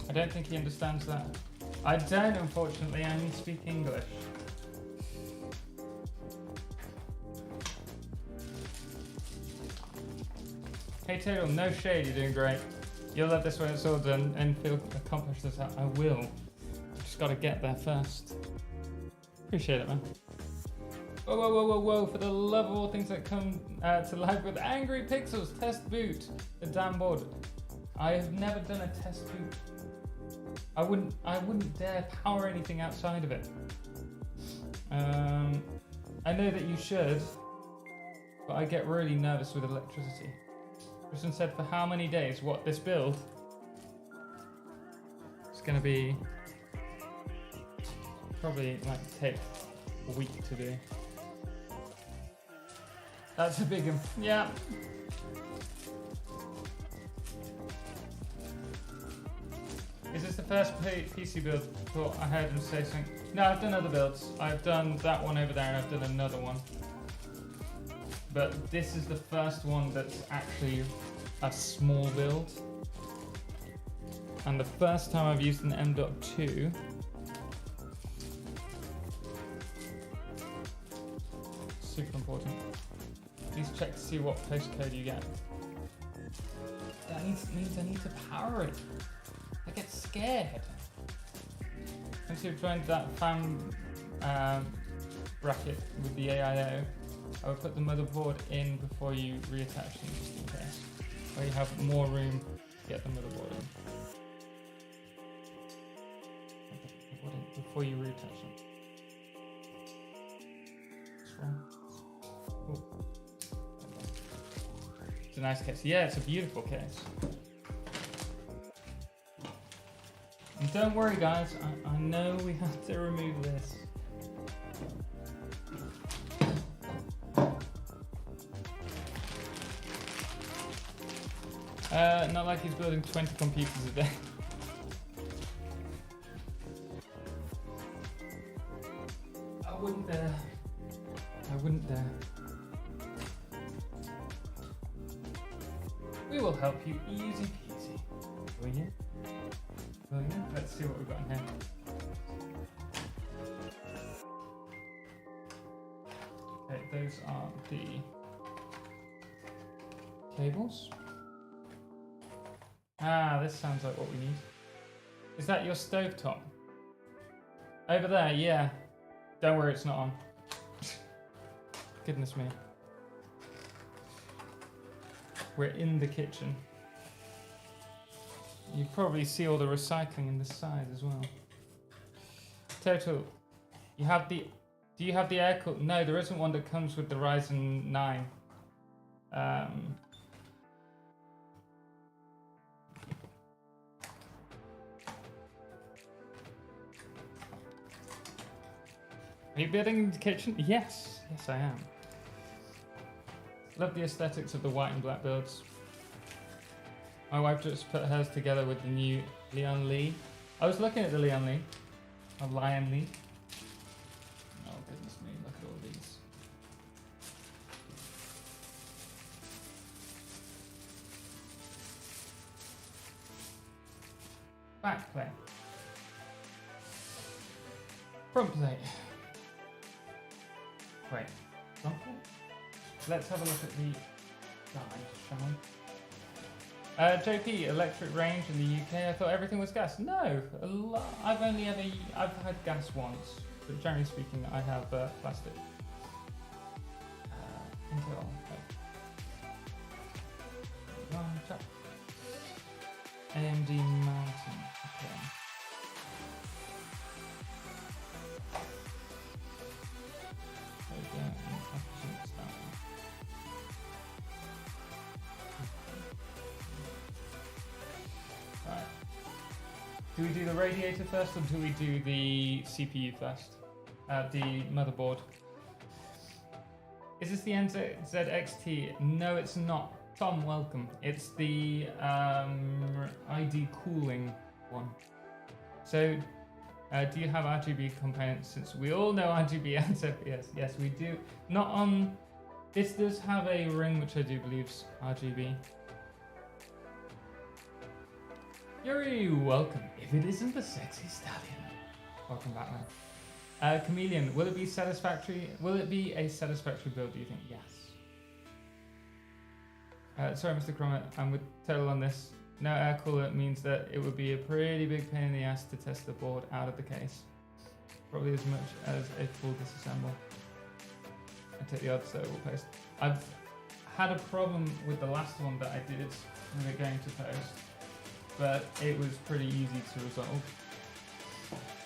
I don't think he understands that. I don't, unfortunately, I only speak English. Hey Total, no shade, you're doing great. You'll love this when it's all done and feel accomplished as I will. Just gotta get there first. Appreciate it, man. Whoa, whoa, whoa, whoa, whoa, for the love of all things that come to life with angry pixels, test boot, the damn board. I have never done a test boot. I wouldn't dare power anything outside of it. I know that you should, but I get really nervous with electricity. Person said for how many days, what, this build? It's gonna be probably like take a week to do. That's a big one, yeah. Is this the first PC build? Thought I heard him say something. No, I've done other builds. I've done that one over there and I've done another one. But this is the first one that's actually a small build. And the first time I've used an M.2. Super important. Please check to see what postcode you get. That means I need to power it. I get scared. Once you've joined that fan bracket with the AIO, I would put the motherboard in before you reattach them, just in case. Or you have more room to get the motherboard in. Before you reattach them. What's wrong? Ooh. It's a nice case. Yeah, it's a beautiful case. And don't worry guys, I know we have to remove this. Not like he's building 20 computers a day. I wouldn't dare. I wouldn't dare. We will help you easy peasy. Will you? Will you? Let's see what we've got in here. Okay, those are the cables. Ah, this sounds like what we need. Is that your stovetop? Over there, yeah. Don't worry, it's not on. Goodness me. We're in the kitchen. You probably see all the recycling in this side as well. Total, you have the. Do you have the air cool? No, there isn't one that comes with the Ryzen 9. Are you building the kitchen? Yes, yes I am. Love the aesthetics of the white and black builds. My wife just put hers together with the new Leon Lee. I was looking at the Leon Lee. Or Lion Lee. Oh goodness me, look at all these. Backplate. Front plate. Wait, front plate? Let's have a look at the guide, shall we? JP, electric range in the UK. I thought everything was gas. No, I've had gas once, but generally speaking, I have plastic. Until check. AMD mountain. Okay. Right. Do we do the radiator first, or do we do the CPU first? The motherboard. Is this the Nzxt? No, it's not. Tom, welcome. It's the ID cooling one. So, do you have RGB components? Since we all know RGB and FPS. Yes, we do. Not on. This does have a ring, which I do believe is RGB. You're welcome. If it isn't the sexy stallion. Welcome back, man. Chameleon, will it be satisfactory? Will it be a satisfactory build, do you think? Yes. Sorry, Mr. Cromit, I'm with Total on this. No air cooler means that it would be a pretty big pain in the ass to test the board out of the case. Probably as much as a full disassemble. I take the odds that it will post. I've had a problem with the last one that I did with it going to post, but it was pretty easy to resolve.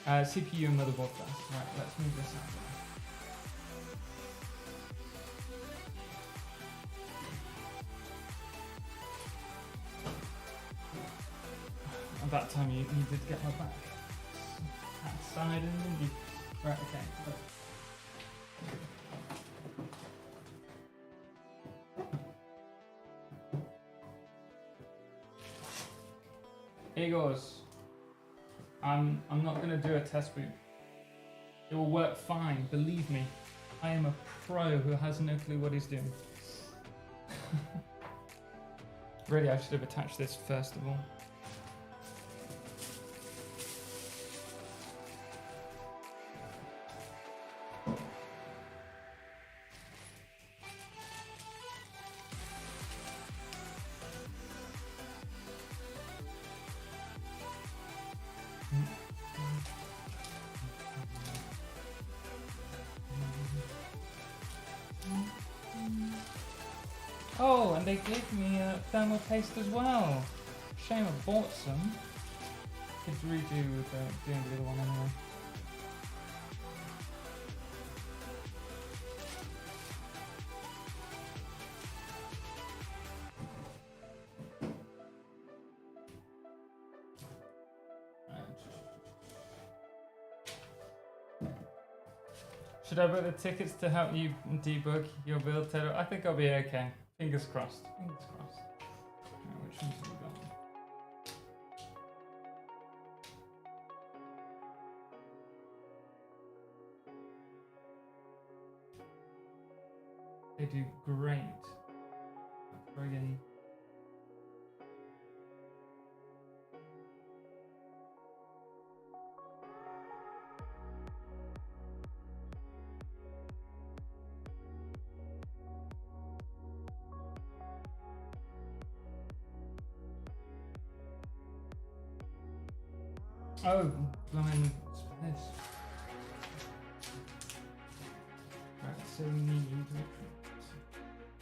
CPU and motherboard first. Right, let's move this out. That time you did get my back. Outside and windy. Right, okay. Here goes. I'm not going to do a test boot. It will work fine, believe me. I am a pro who has no clue what he's doing. Really, I should have attached this first of all. Oh, and they gave me a thermal paste as well. Shame I bought some. Could redo with doing the other one anyway. Should I book the tickets to help you debug your build, Ted? I think I'll be okay. Fingers crossed. Fingers crossed. Right, which ones have we got? They do great. Friggin'. Oh, blooming this. Right, so we need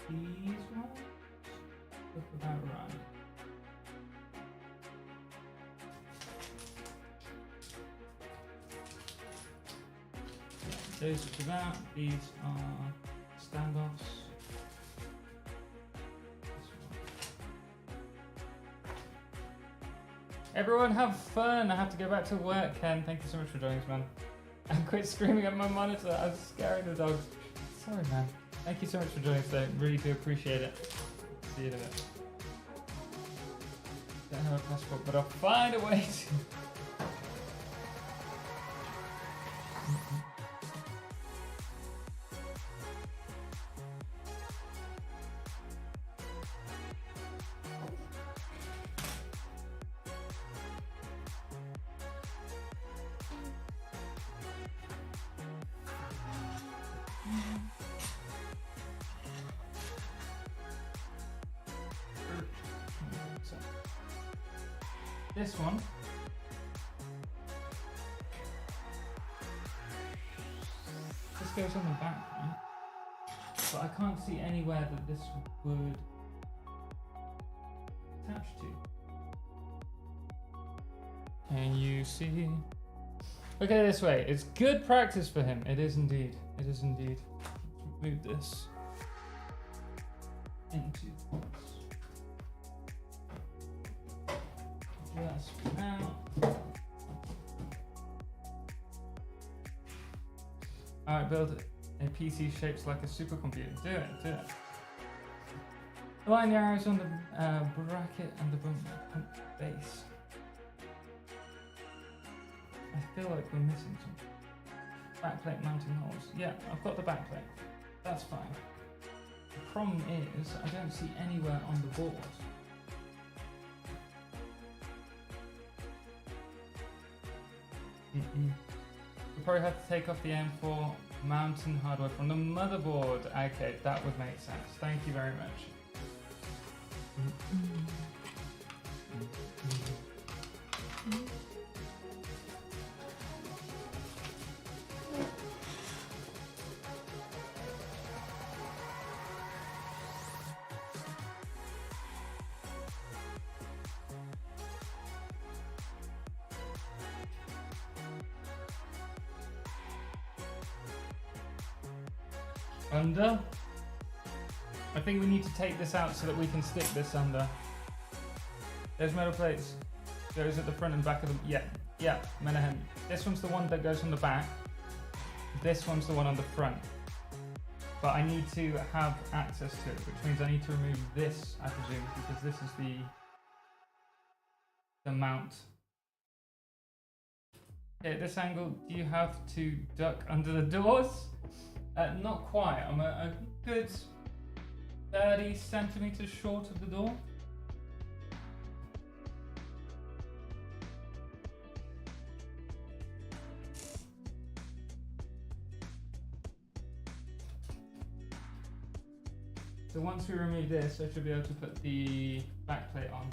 these ones. Look about right. Those are about. These are standoffs. Everyone have fun. I have to go back to work, Ken. Thank you so much for joining us, man. And quit screaming at my monitor. I was scaring the dogs. Sorry, man. Thank you so much for joining us, though. Really do appreciate it. See you in a bit. Don't have a passport, but I'll find a way to. this one. This goes on the back, right? But I can't see anywhere that this would attach to. Can you see? Look at it this way. It's good practice for him. It is indeed. It is indeed. Let's move this into this. Just out. Alright, build a PC shaped like a supercomputer. Do it, do it. Align the arrows on the bracket and the pump base. I feel like we're missing something. Backplate mounting holes. Yeah, I've got the backplate. That's fine. The problem is, I don't see anywhere on the board. We'll probably have to take off the M4 mounting hardware from the motherboard. Okay, that would make sense. Thank you very much. Under. I think we need to take this out so that we can stick this under. There's metal plates. Goes at the front and back of them. Yeah, Menahem. This one's the one that goes on the back. This one's the one on the front. But I need to have access to it, which means I need to remove this, I presume, because this is the mount. Okay, at this angle, do you have to duck under the doors? Not quite. I'm a good 30 centimeters short of the door. So once we remove this, I should be able to put the back plate on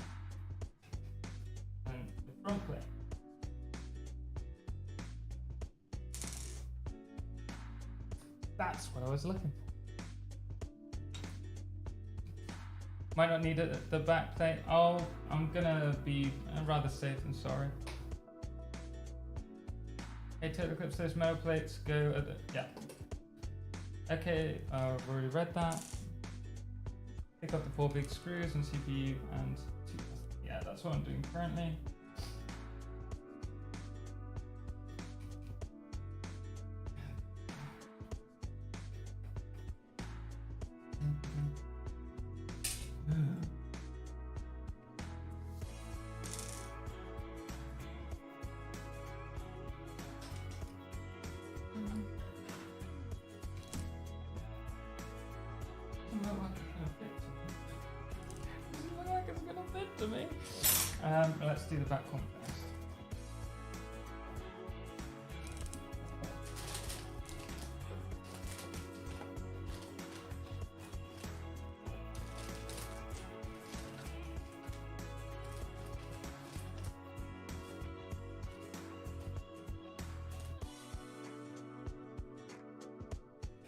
and the front plate. That's what I was looking for. Might not need the back plate. Oh, I'm gonna be rather safe than sorry. Okay, Totalxclipse, those metal plates go at the, yeah. Okay, I've already read that. Pick up the 4 big screws and CPU and 2. Yeah, that's what I'm doing currently. Let's do the back one first.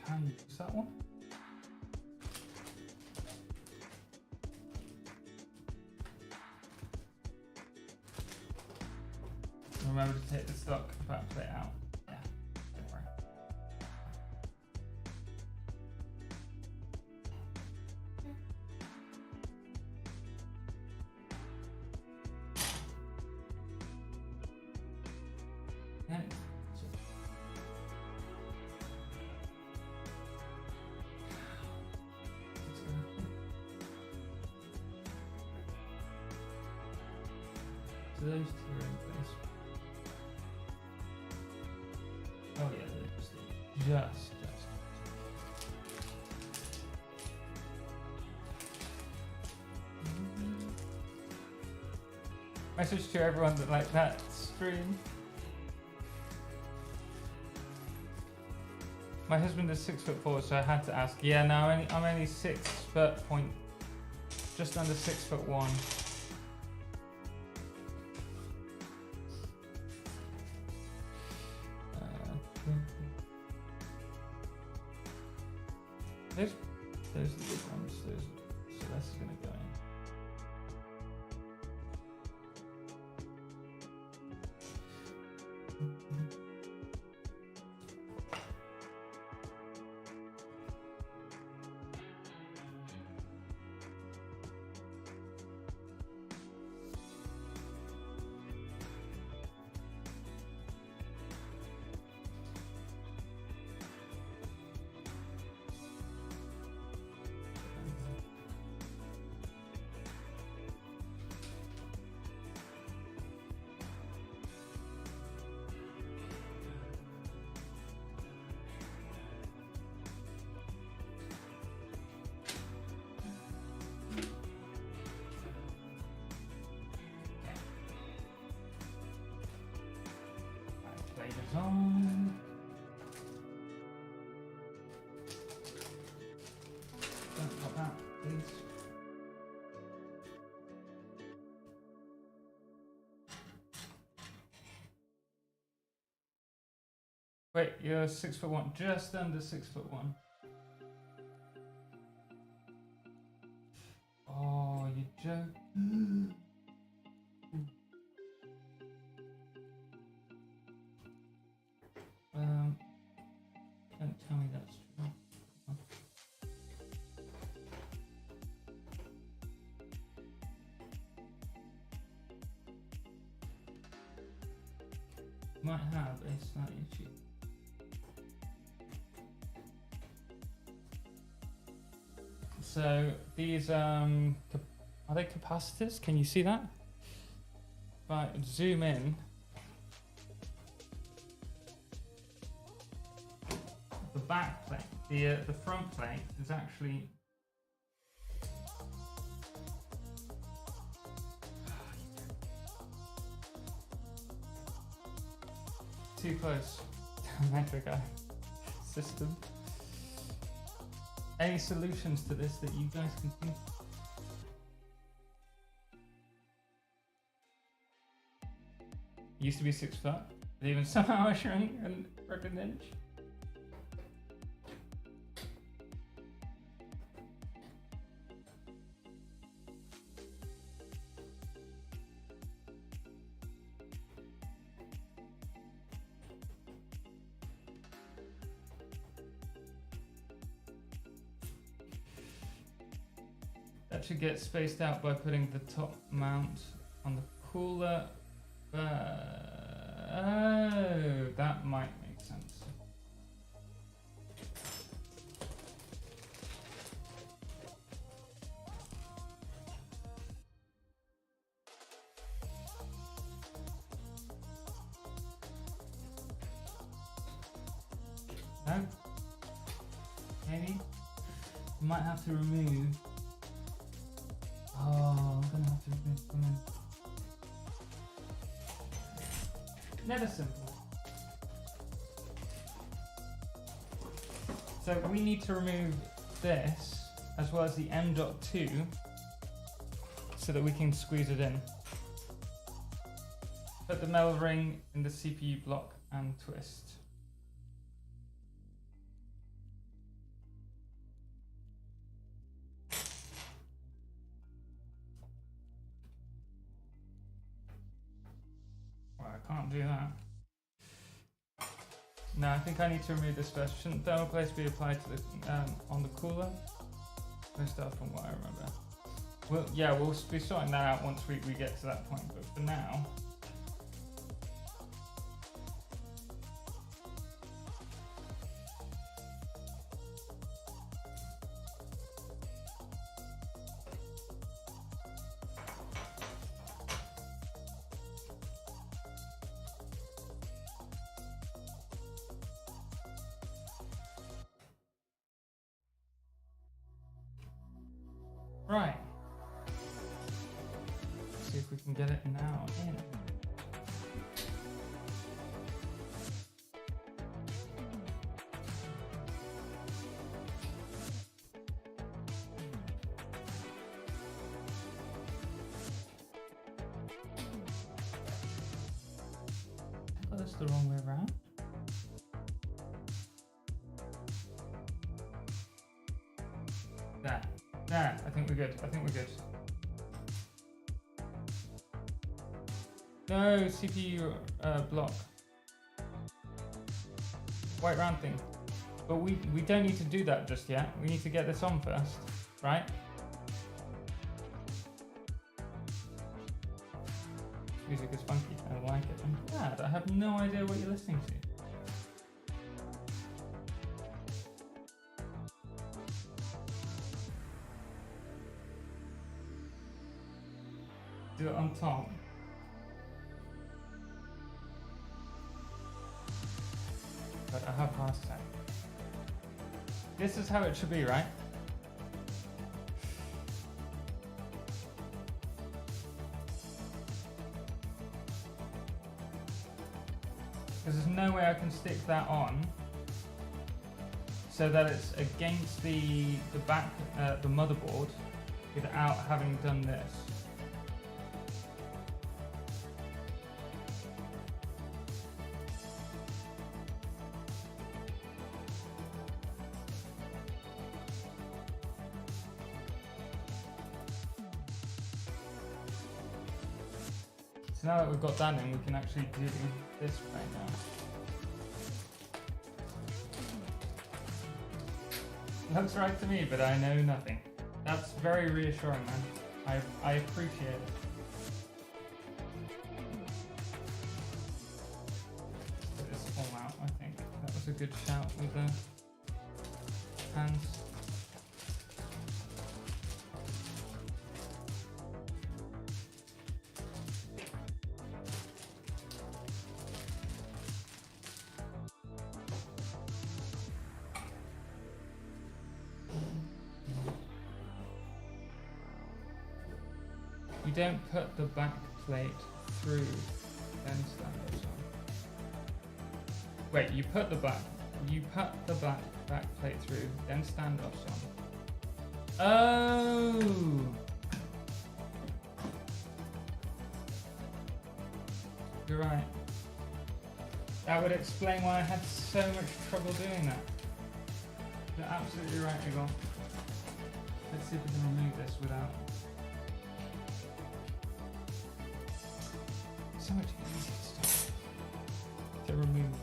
Can you use that one? Remember to take the stock back plate out. Yeah, don't worry. Next. So those two are in place. Oh yeah, just. Message to everyone that liked that stream. My husband is 6'4", so I had to ask. Yeah, no, I'm only 6 foot point, just under 6'1". Those are the big ones. So this is going to go in. On. Don't pop out, please. Wait, you're 6'1", just under 6'1". Oh, you joke. Don't tell me that's true. Might have a slight issue. So these are they capacitors? Can you see that? If I zoom in, the back plate, the front plate is actually too close to the metric system. Any solutions to this that you guys can think? Used to be 6 foot, but even somehow I shrunk and broke an inch. That should get spaced out by putting the top mount on the cooler. Oh, that might make sense. No? Maybe? Might have to remove. Oh, I'm gonna have to remove something. Never simple. So we need to remove this as well as the M.2 so that we can squeeze it in. Put the metal ring in the CPU block and twist. Can't do that. No, I think I need to remove this first. Shouldn't thermal paste be applied to the on the cooler? Most stuff from what I remember. We'll be sorting that out once we get to that point. But for now, right. Let's see if we can get it now in. Oh, that's the wrong way around. we're good. I think we're good. No, CPU block. White round thing. But we don't need to do that just yet. We need to get this on first, right? Music is funky. I like it. I'm glad. I have no idea what you're listening to. Do it on top. But I have a heart attack. This is how it should be, right? Because there's no way I can stick that on so that it's against the motherboard without having done this. So now that we've got that in, we can actually do this right now. Looks right to me, but I know nothing. That's very reassuring, man. I appreciate it. Put this all out, I think. That was a good shout with the hands. You don't put the back plate through, then stand offs on. Wait, you put the back plate through, then stand offs on. Oh! You're right. That would explain why I had so much trouble doing that. You're absolutely right, Eagle. Let's see if we can remove this without... So much easier stuff to remove.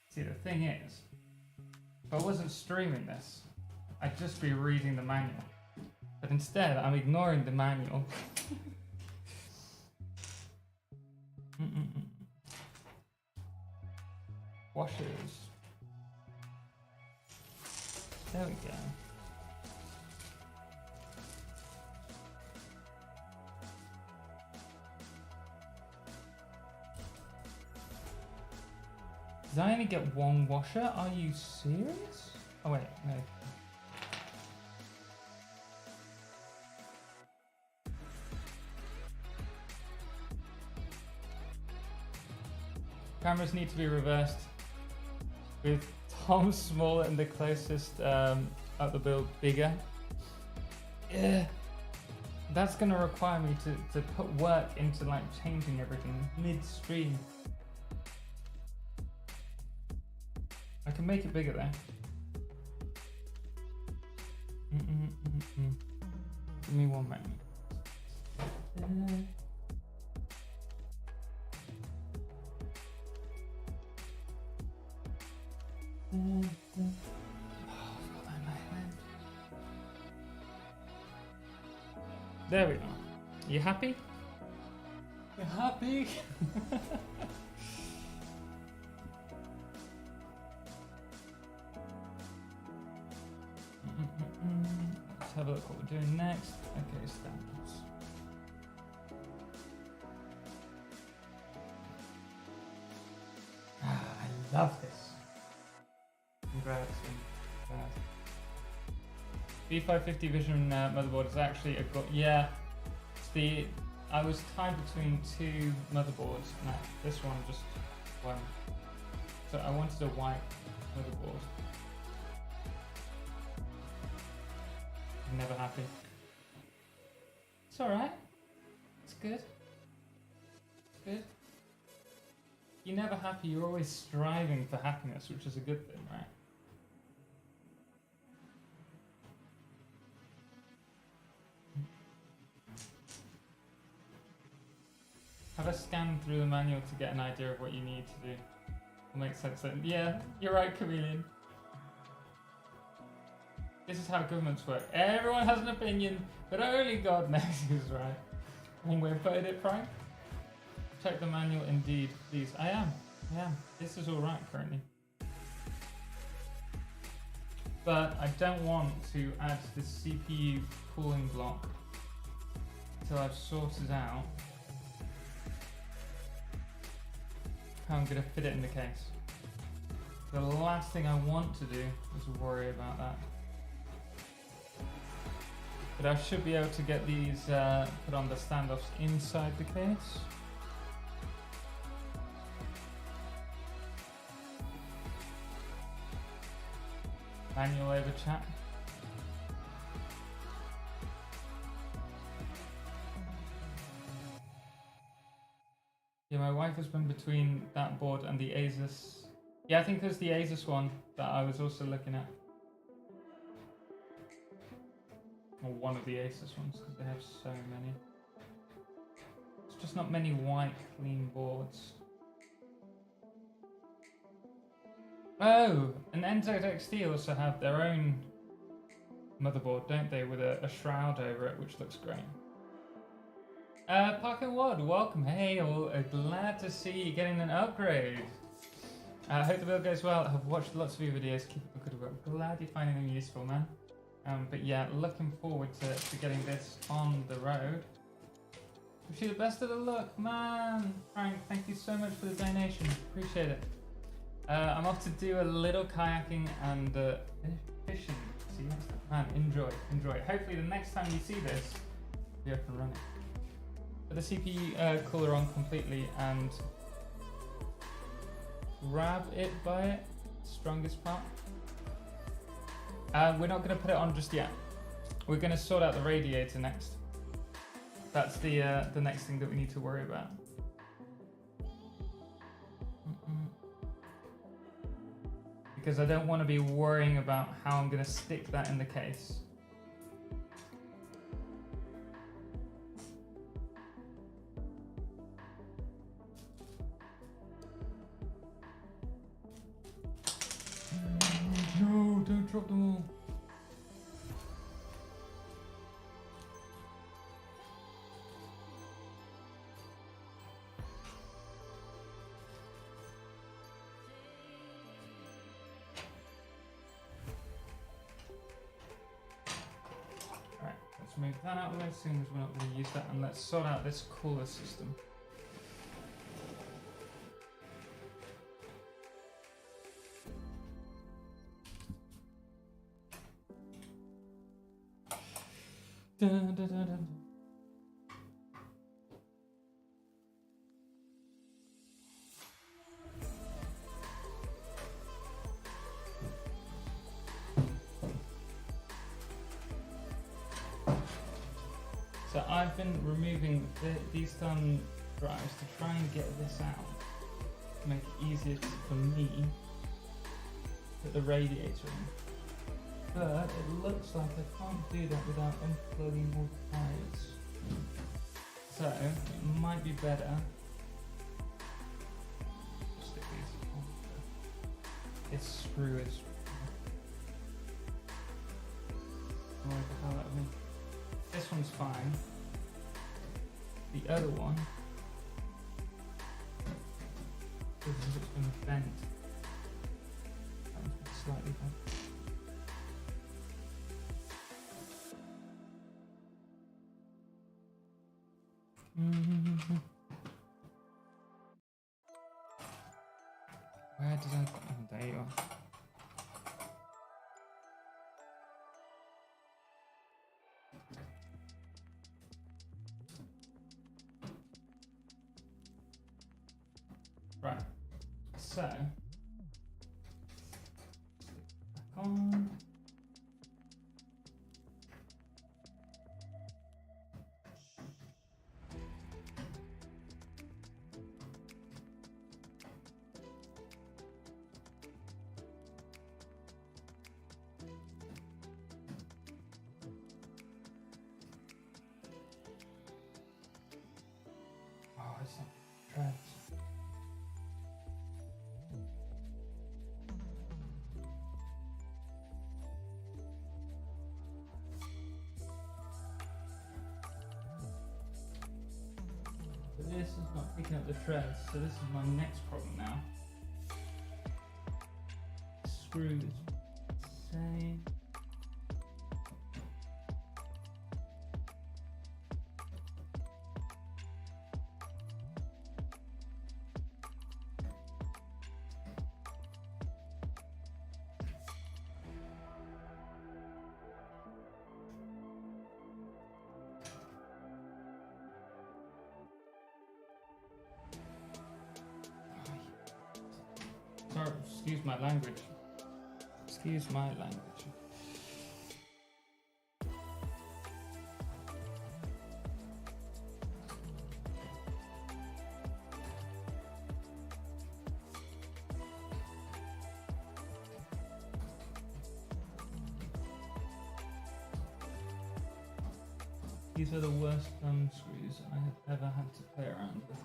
See, the thing is, if I wasn't streaming this, I'd just be reading the manual. But instead, I'm ignoring the manual. Washers. There we go. Did I only get one washer? Are you serious? Oh wait, no. Cameras need to be reversed with Tom smaller and the closest up the build bigger. Yeah, that's gonna require me to put work into like changing everything mid-stream. I can make it bigger there. Give me one moment. There we go. You happy? You happy? Let's have a look what we're doing next. Okay, standards. I love this. Congrats. B550 Vision motherboard is actually a yeah. I was tied between two motherboards. No, this one just one. So I wanted a white motherboard. I'm never happy. It's alright. It's good. It's good. You're never happy, you're always striving for happiness, which is a good thing, right? Have a scan through the manual to get an idea of what you need to do. It'll make sense then. Yeah, you're right, Chameleon. This is how governments work. Everyone has an opinion, but only God knows who's right. One way of putting it, Frank. Check the manual indeed, please. I am. This is alright currently. But I don't want to add this CPU cooling block until I've sorted out how I'm going to fit it in the case. The last thing I want to do is worry about that. But I should be able to get these put on the standoffs inside the case. Manual over chat. Yeah, my wife has been between that board and the Asus. Yeah, I think there's the Asus one that I was also looking at. Or one of the Asus ones, because they have so many. There's just not many white, clean boards. Oh, and Nzxt also have their own motherboard, don't they? With a shroud over it, which looks great. Park and Wad, welcome. Hey, all, glad to see you getting an upgrade. I hope the build goes well. I've watched lots of your videos. Keep up the good work. Glad you're finding them useful, man. But yeah, looking forward to getting this on the road. Wish you the best of the luck, man. Frank, thank you so much for the donation. Appreciate it. I'm off to do a little kayaking and fishing. See, man, enjoy. Hopefully the next time you see this, you'll be up and running. Put the CPU cooler on completely and grab it by it, strongest part. We're not going to put it on just yet. We're going to sort out the radiator next. That's the next thing that we need to worry about. Because I don't want to be worrying about how I'm going to stick that in the case. No, don't drop them all. Alright, let's move that out of the way, seeing as we're not going to use that, and let's sort out this cooler system. Dun, dun, dun, dun. So I've been removing these thumb drives to try and get this out, to make it easier for me to put the radiator in. But it looks like I can't do that without unplugging all the wires. So it might be better. Stick these on. This screw is annoying the hell out of me. This one's fine. The other one, this is just been bent. That one's been slightly bent. Where did I put them? There you are. Right, so picking up the threads. So this is my next problem now. Screws, same. Sorry, excuse my language. Excuse my language. These are the worst thumb screws I have ever had to play around with.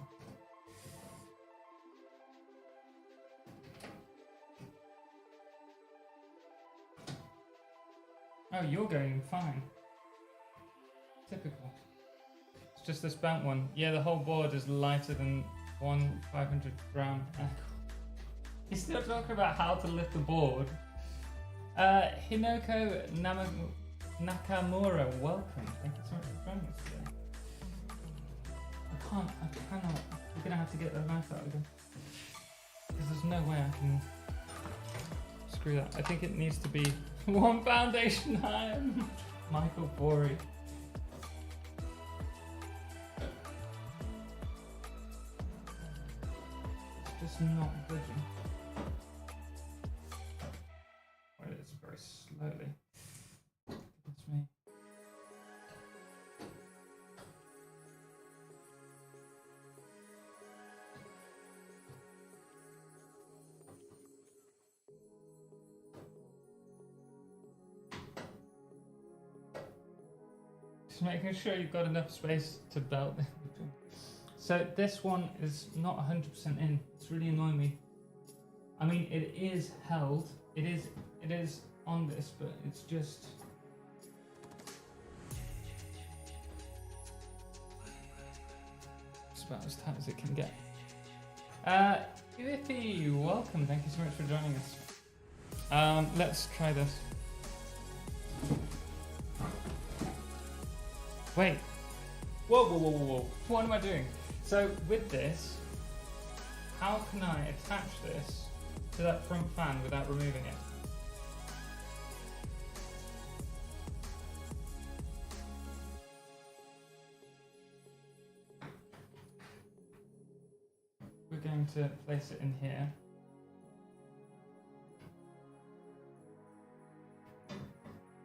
Oh, you're going fine. Typical. It's just this bent one. Yeah, the whole board is lighter than one 500-gram ankle. He's still talking about how to lift the board. Hinoko Nakamura, welcome. Thank you so much for joining us today. I cannot. We're gonna have to get the knife out again. Because there's no way I can screw that. I think it needs to be one foundation higher. Michael Borey. It's just not budging. Well, it's very slowly. It's me. Just making sure you've got enough space to belt. So this one is not 100% in. It's really annoying me. I mean, it is held. It is on this, but it's just. It's about as tight as it can get. Iffy, welcome. Thank you so much for joining us. Let's try this. Wait. Whoa. What am I doing? So with this, how can I attach this to that front fan without removing it? We're going to place it in here.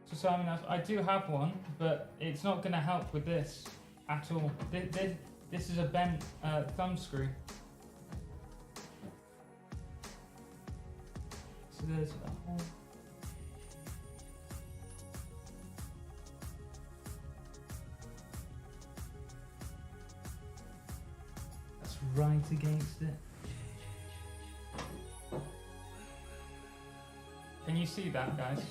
So Simon asks, I do have one, but it's not going to help with this at all. This is a bent thumb screw. So there's a hole. That's right against it. Can you see that, guys?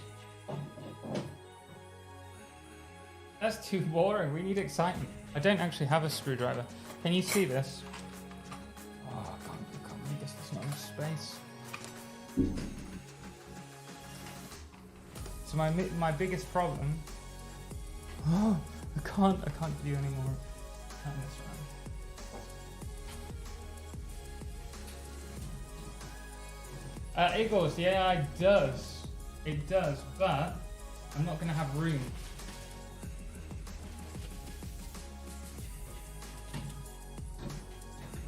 That's too boring. We need excitement. I don't actually have a screwdriver. Can you see this? Oh, I can't make this. There's not enough space. So my biggest problem. Oh, I can't do any more. Turn this around. Eagles, the AI does. It does, but I'm not going to have room.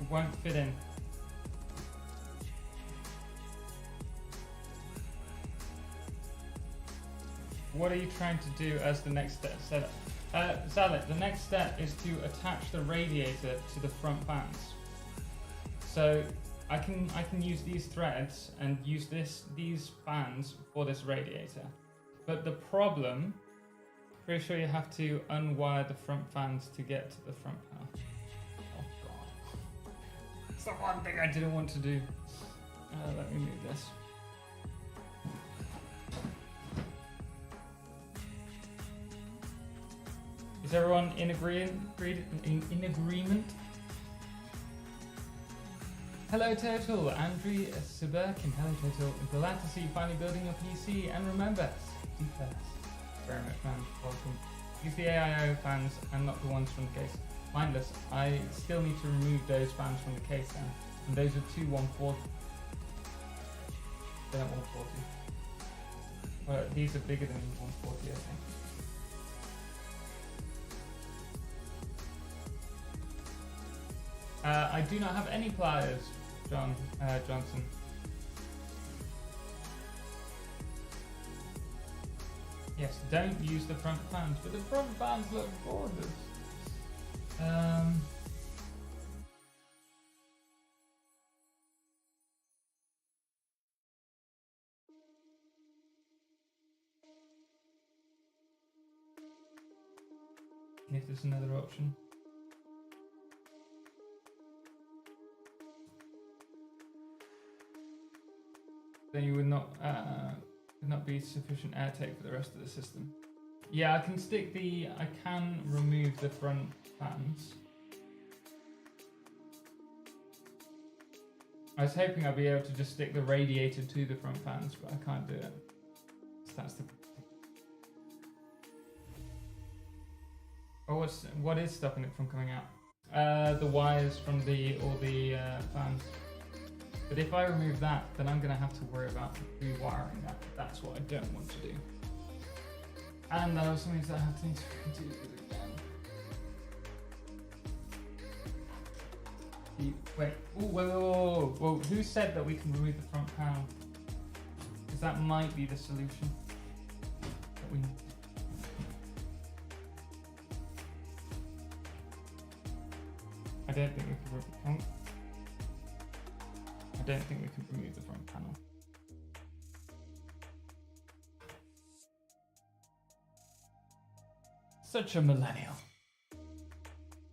It won't fit in. What are you trying to do as the next step? Zalit, the next step is to attach the radiator to the front fans. So I can use these threads and use these fans for this radiator. But the problem, pretty sure you have to unwire the front fans to get to the front panel. Oh god. It's the one thing I didn't want to do. Let me move this. Is everyone in agreement? Hello Total, Andrew Siberkin. Hello Total. Glad to see you finally building your PC. And remember, safety first. Very much, man. Welcome. Use the AIO fans and not the ones from the case. Mindless, I still need to remove those fans from the case then. And those are two 140. They're not 140. Well, these are bigger than 140, I think. I do not have any pliers, Johnson. Yes, don't use the front fans, but the front fans look gorgeous. If there's another option. Then you would not be sufficient air take for the rest of the system. Yeah, I can remove the front fans. I was hoping I'd be able to just stick the radiator to the front fans, but I can't do it. So that's the. Oh, what is stopping it from coming out? The wires from all the fans. But if I remove that, then I'm going to have to worry about rewiring that. That's what I don't want to do. And that also means that I have to do it again. Wait, whoa. Who said that we can remove the front panel? Because that might be the solution that we need. I don't think we can remove the front panel. Such a millennial.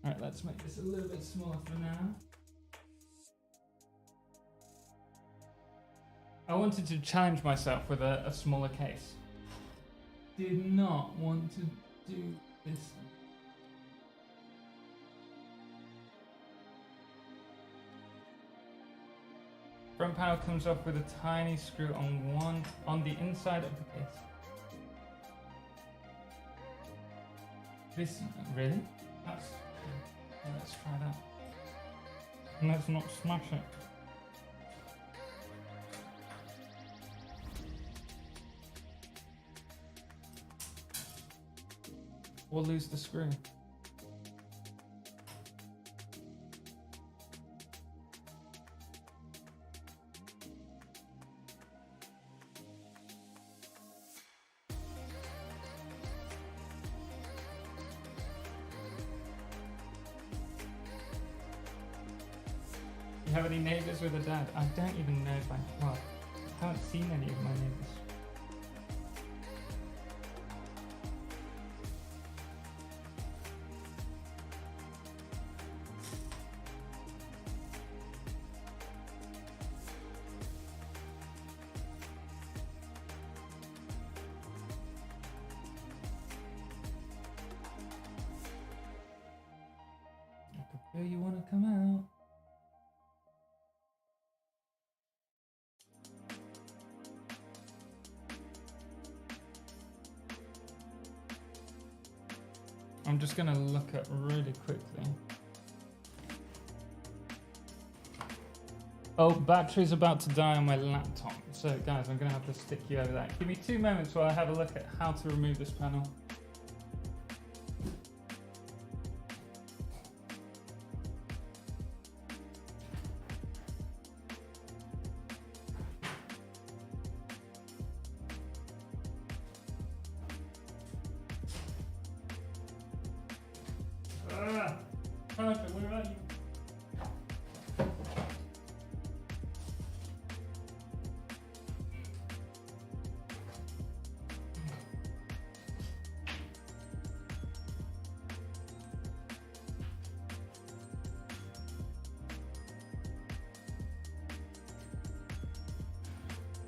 Alright, let's make this a little bit smaller for now. I wanted to challenge myself with a smaller case. Did not want to do this. Front panel comes off with a tiny screw on the inside of the case. This really? Let's try that. Let's not smash it. We'll lose the screw. You have any neighbours with a dad? I don't even know if I haven't seen any of my neighbours. Do you want to come out? I'm just going to look up really quickly. Oh, battery's about to die on my laptop. So guys, I'm going to have to stick you over that. Give me 2 moments while I have a look at how to remove this panel. Perfect, where are you?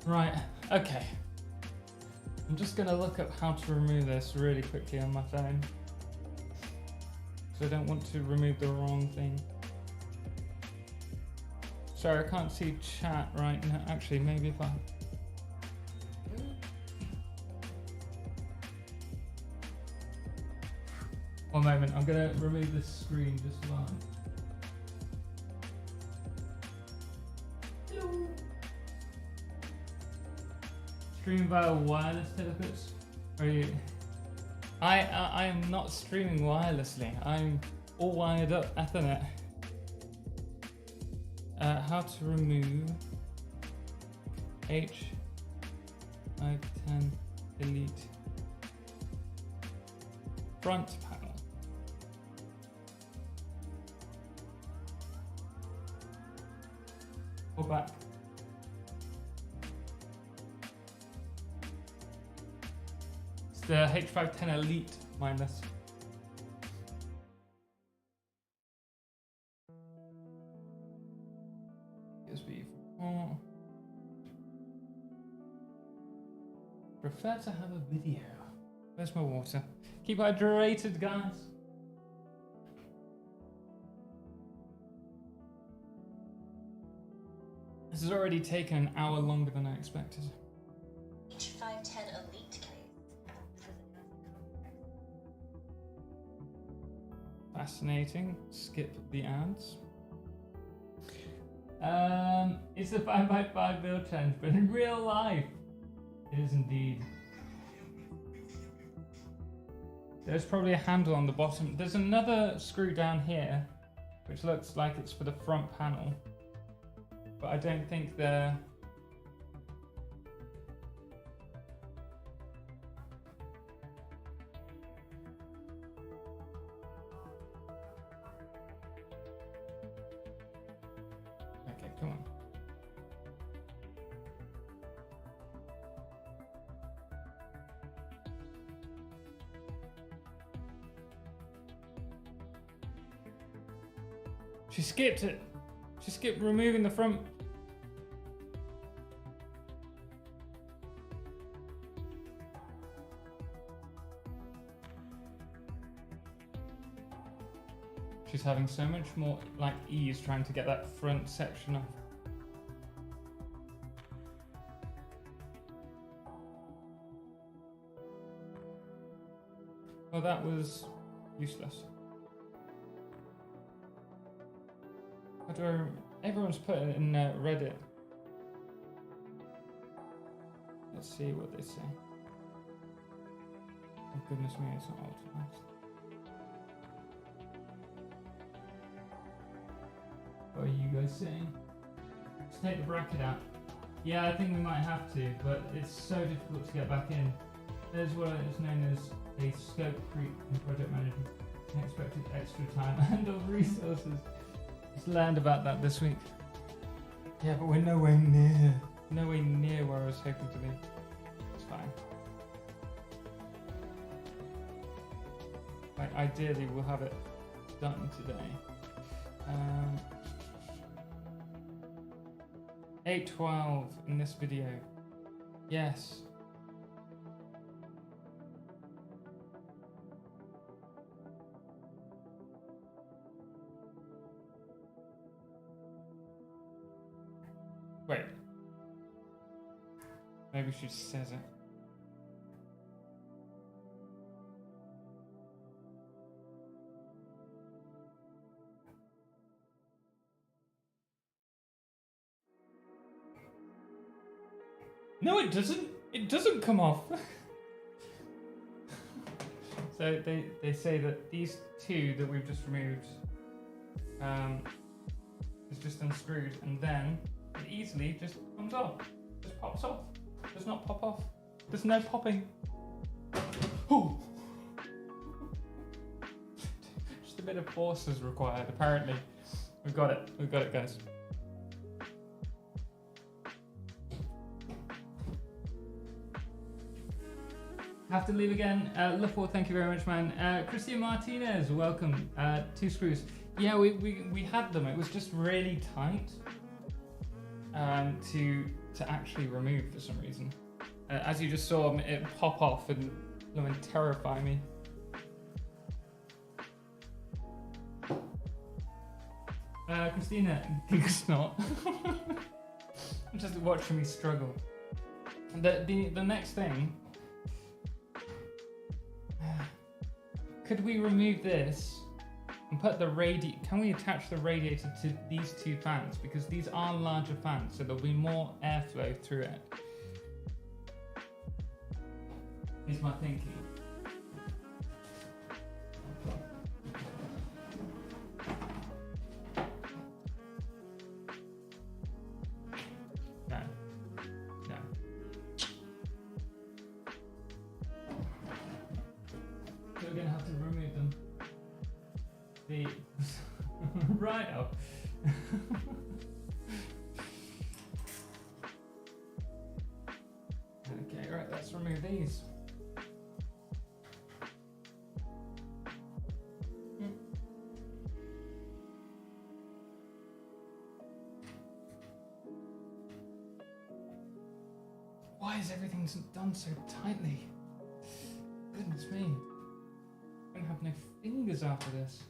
Right, okay. I'm just going to look up how to remove this really quickly on my phone. I don't want to remove the wrong thing. Sorry, I can't see chat right now. Actually, maybe if I... One moment, I'm gonna remove this screen just one. Hello. Streaming via wireless teleports? Are you? I am not streaming wirelessly. I'm all wired up Ethernet. How to remove H510 delete front panel. Or back. It's the H510 Elite mindless. USB. Oh. Prefer to have a video. Where's my water? Keep hydrated, guys. This has already taken an hour longer than I expected. H510 Elite case. Fascinating. Skip the ads. It's a 5x5 build challenge, but in real life, it is indeed. There's probably a handle on the bottom. There's another screw down here, which looks like it's for the front panel. But I don't think they're... Okay, come on. She skipped it. She skipped removing the front. She's having so much more like ease trying to get that front section off. Well, that was useless. How do I... Everyone's put it in Reddit. Let's see what they say. Oh goodness me, it's not optimized. What are you guys saying? Let's take the bracket out. Yeah, I think we might have to, but it's so difficult to get back in. There's what is known as a scope creep in project management. Unexpected extra time and or resources. Just learned about that this week. Yeah, but we're nowhere near where I was hoping to be. It's fine. Like, ideally, we'll have it done today. 8:12 in this video. Yes. Wait. Maybe she says it. No, it doesn't. It doesn't come off. So they say that these two that we've just removed is just unscrewed, and then it easily just comes off. Just pops off. Does not pop off. There's no popping. Ooh. Just a bit of force is required, apparently. We've got it. We've got it, guys. Have to leave again. Lufford, thank you very much, man. Christian Martinez, welcome. 2 screws. Yeah, we had them. It was just really tight to actually remove for some reason. As you just saw, it pop off and terrify me. Christina, Gigasnot. Just watching me struggle. The next thing. Could we remove this and put the radiator? Can we attach the radiator to these two fans? Because these are larger fans, so there'll be more airflow through it. Is my thinking. No. No. So we're gonna have to remove them. The right up. Okay, right, let's remove these. Why is everything done so tightly? Goodness me. I'm gonna have no fingers after this.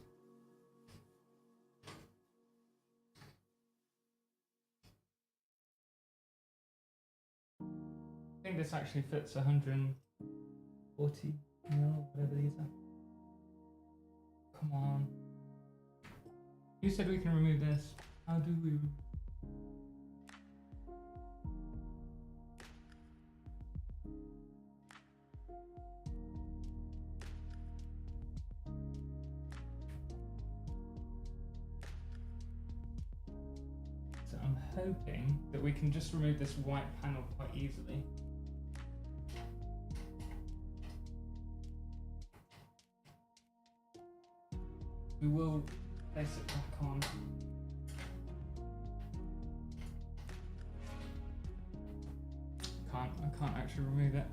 I think this actually fits 140 mil, whatever these are. Come on. You said we can remove this. How do we? So I'm hoping that we can just remove this white panel quite easily. We will place it back on. I can't actually remove it.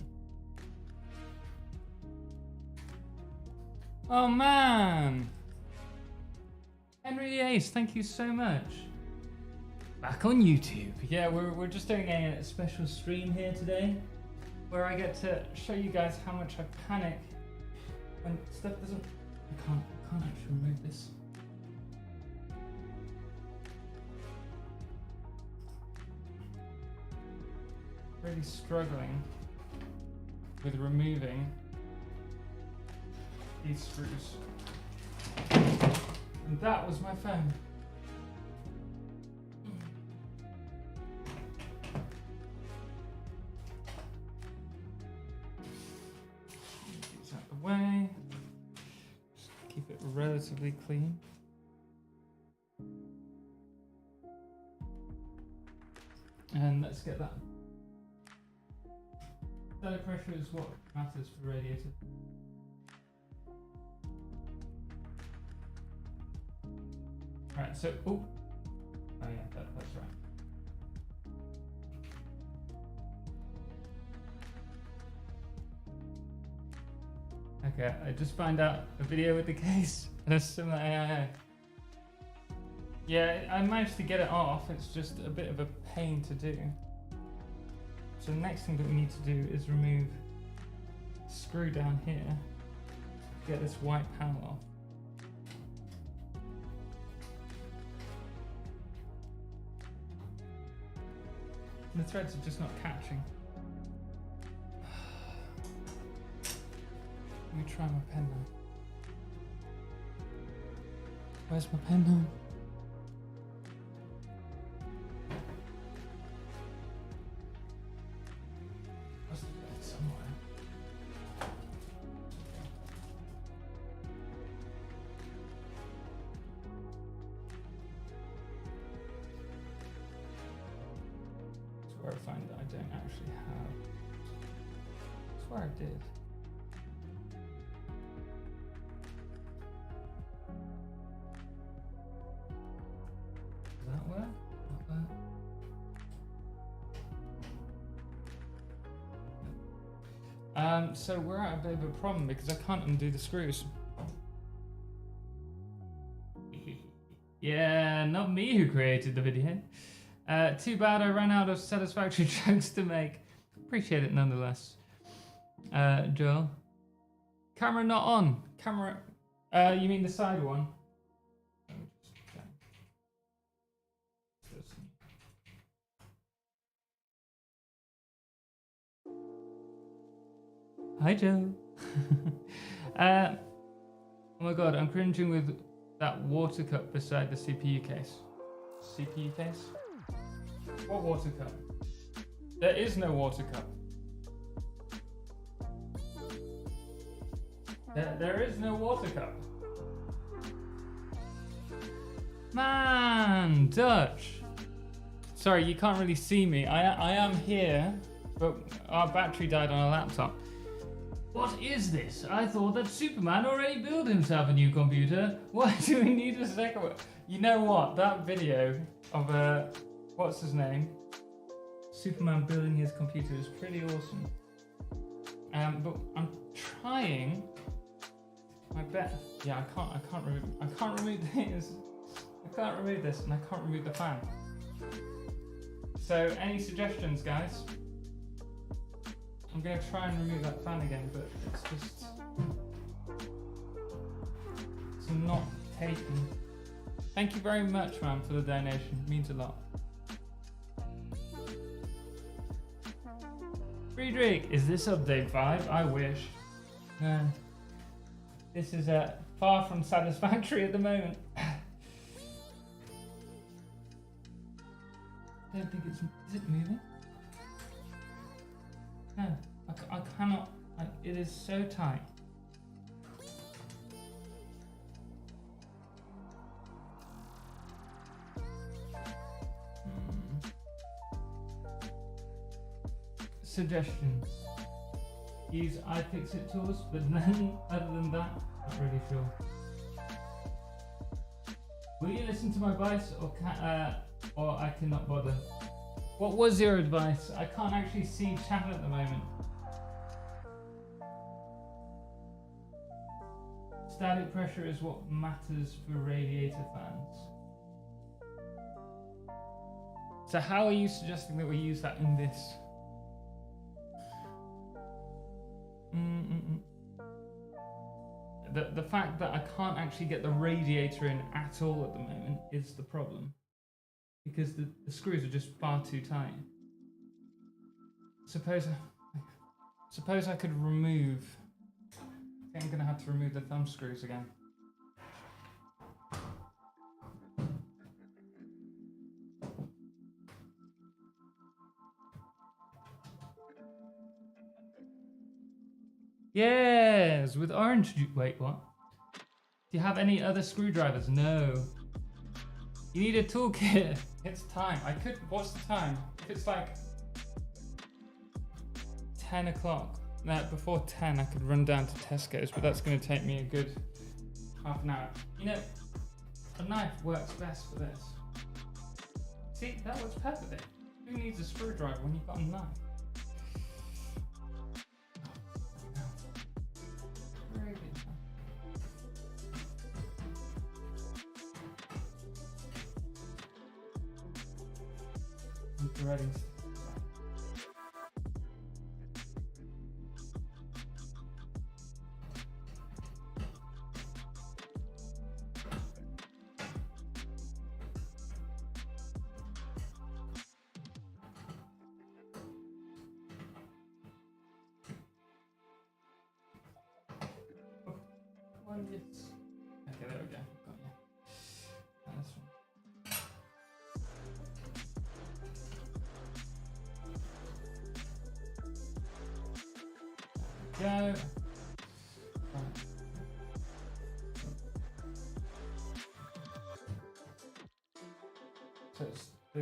Oh man! Henry the Ace, thank you so much. Back on YouTube. Yeah, we're just doing a special stream here today where I get to show you guys how much I panic when stuff doesn't. I can't actually remove this. Really struggling with removing these screws. And that was my phone. These out the way. Just keep it relatively clean. And let's get that. Static pressure is what matters for the radiator. Right, so, oh yeah, that's right. Okay, I just found out a video with the case and a similar AIO. Yeah, I managed to get it off, it's just a bit of a pain to do. So the next thing that we need to do is remove the screw down here to get this white panel off. And the threads are just not catching. Let me try my pen now. Where's my pen now? Must have been somewhere. That's where I find that I don't actually have. I swear I did. Does that work? Not that. So we're at a bit of a problem because I can't undo the screws. Yeah, not me who created the video. Too bad I ran out of satisfactory jokes to make. Appreciate it nonetheless. Joel. Camera not on. Camera. You mean the side one? Hi, Joe. Oh my god, I'm cringing with that water cup beside the CPU case. CPU case? What water cup? There is no water cup. There is no water cup. Man, Dutch. Sorry, you can't really see me. I am here, but our battery died on a laptop. What is this? I thought that Superman already built himself a new computer. Why do we need a second one? You know what? That video of what's his name? Superman building his computer is pretty awesome. But I'm trying. I bet. Yeah, I can't remove this. I can't remove this, and I can't remove the fan. So, any suggestions, guys? I'm gonna try and remove that fan again, but it's not taking. Thank you very much, man, for the donation. It means a lot. Friedrich, is this update 5? I wish. No. This is far from satisfactory at the moment. I don't think it's. Is it moving? No, I cannot. It is so tight. Suggestions. Use iFixit tools, but then other than that, not really sure. Will you listen to my advice, or I cannot bother? What was your advice? I can't actually see chat at the moment. Static pressure is what matters for radiator fans. So how are you suggesting that we use that in this? The fact that I can't actually get the radiator in at all at the moment is the problem. Because the screws are just far too tight. Suppose I could remove. I think I'm gonna have to remove the thumb screws again. Yes, with orange juice. Wait, what? Do you have any other screwdrivers? No. You need a toolkit. It's time. I could. What's the time? If it's like 10 o'clock. No, before 10, I could run down to Tesco's, but that's going to take me a good half an hour. You know, a knife works best for this. See, that works perfectly. Who needs a screwdriver when you've got a knife? Ready. Okay, there we go. Got you. That's one. Go. Right. So it's the.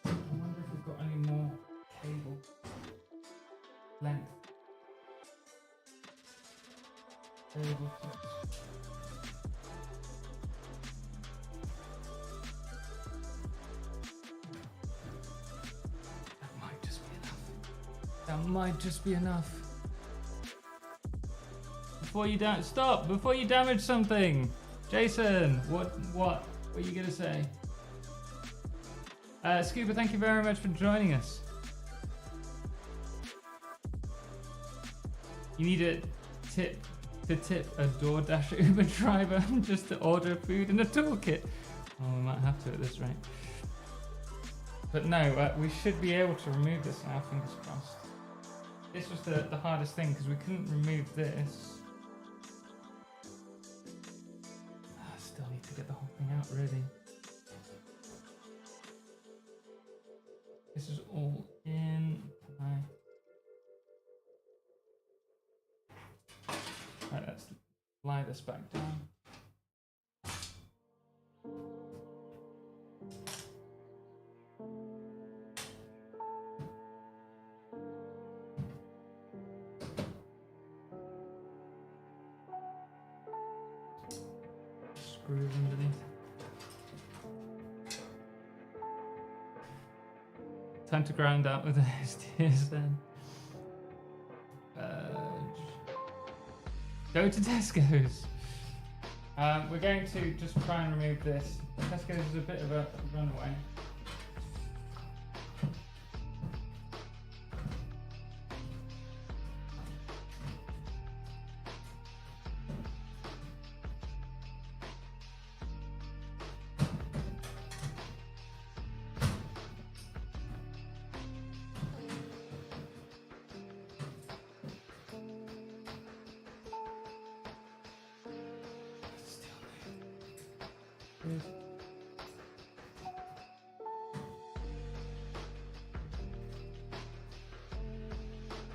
I wonder if we've got any more cable length. Cable tips. That might just be enough. That might just be enough. Before you stop! Before you damage something, Jason. What are you gonna say? Scuba, thank you very much for joining us. You need a tip a DoorDash Uber driver just to order food in a toolkit. Oh, we might have to at this rate. But no, we should be able to remove this now. Fingers crossed. This was the hardest thing because we couldn't remove this. I still need to get the whole thing out, really. This is all in. Right, let's lie this back down. Screws underneath. Time to grind out with the STS then. Go to Tesco's. We're going to just try and remove this. Tesco's is a bit of a runaway.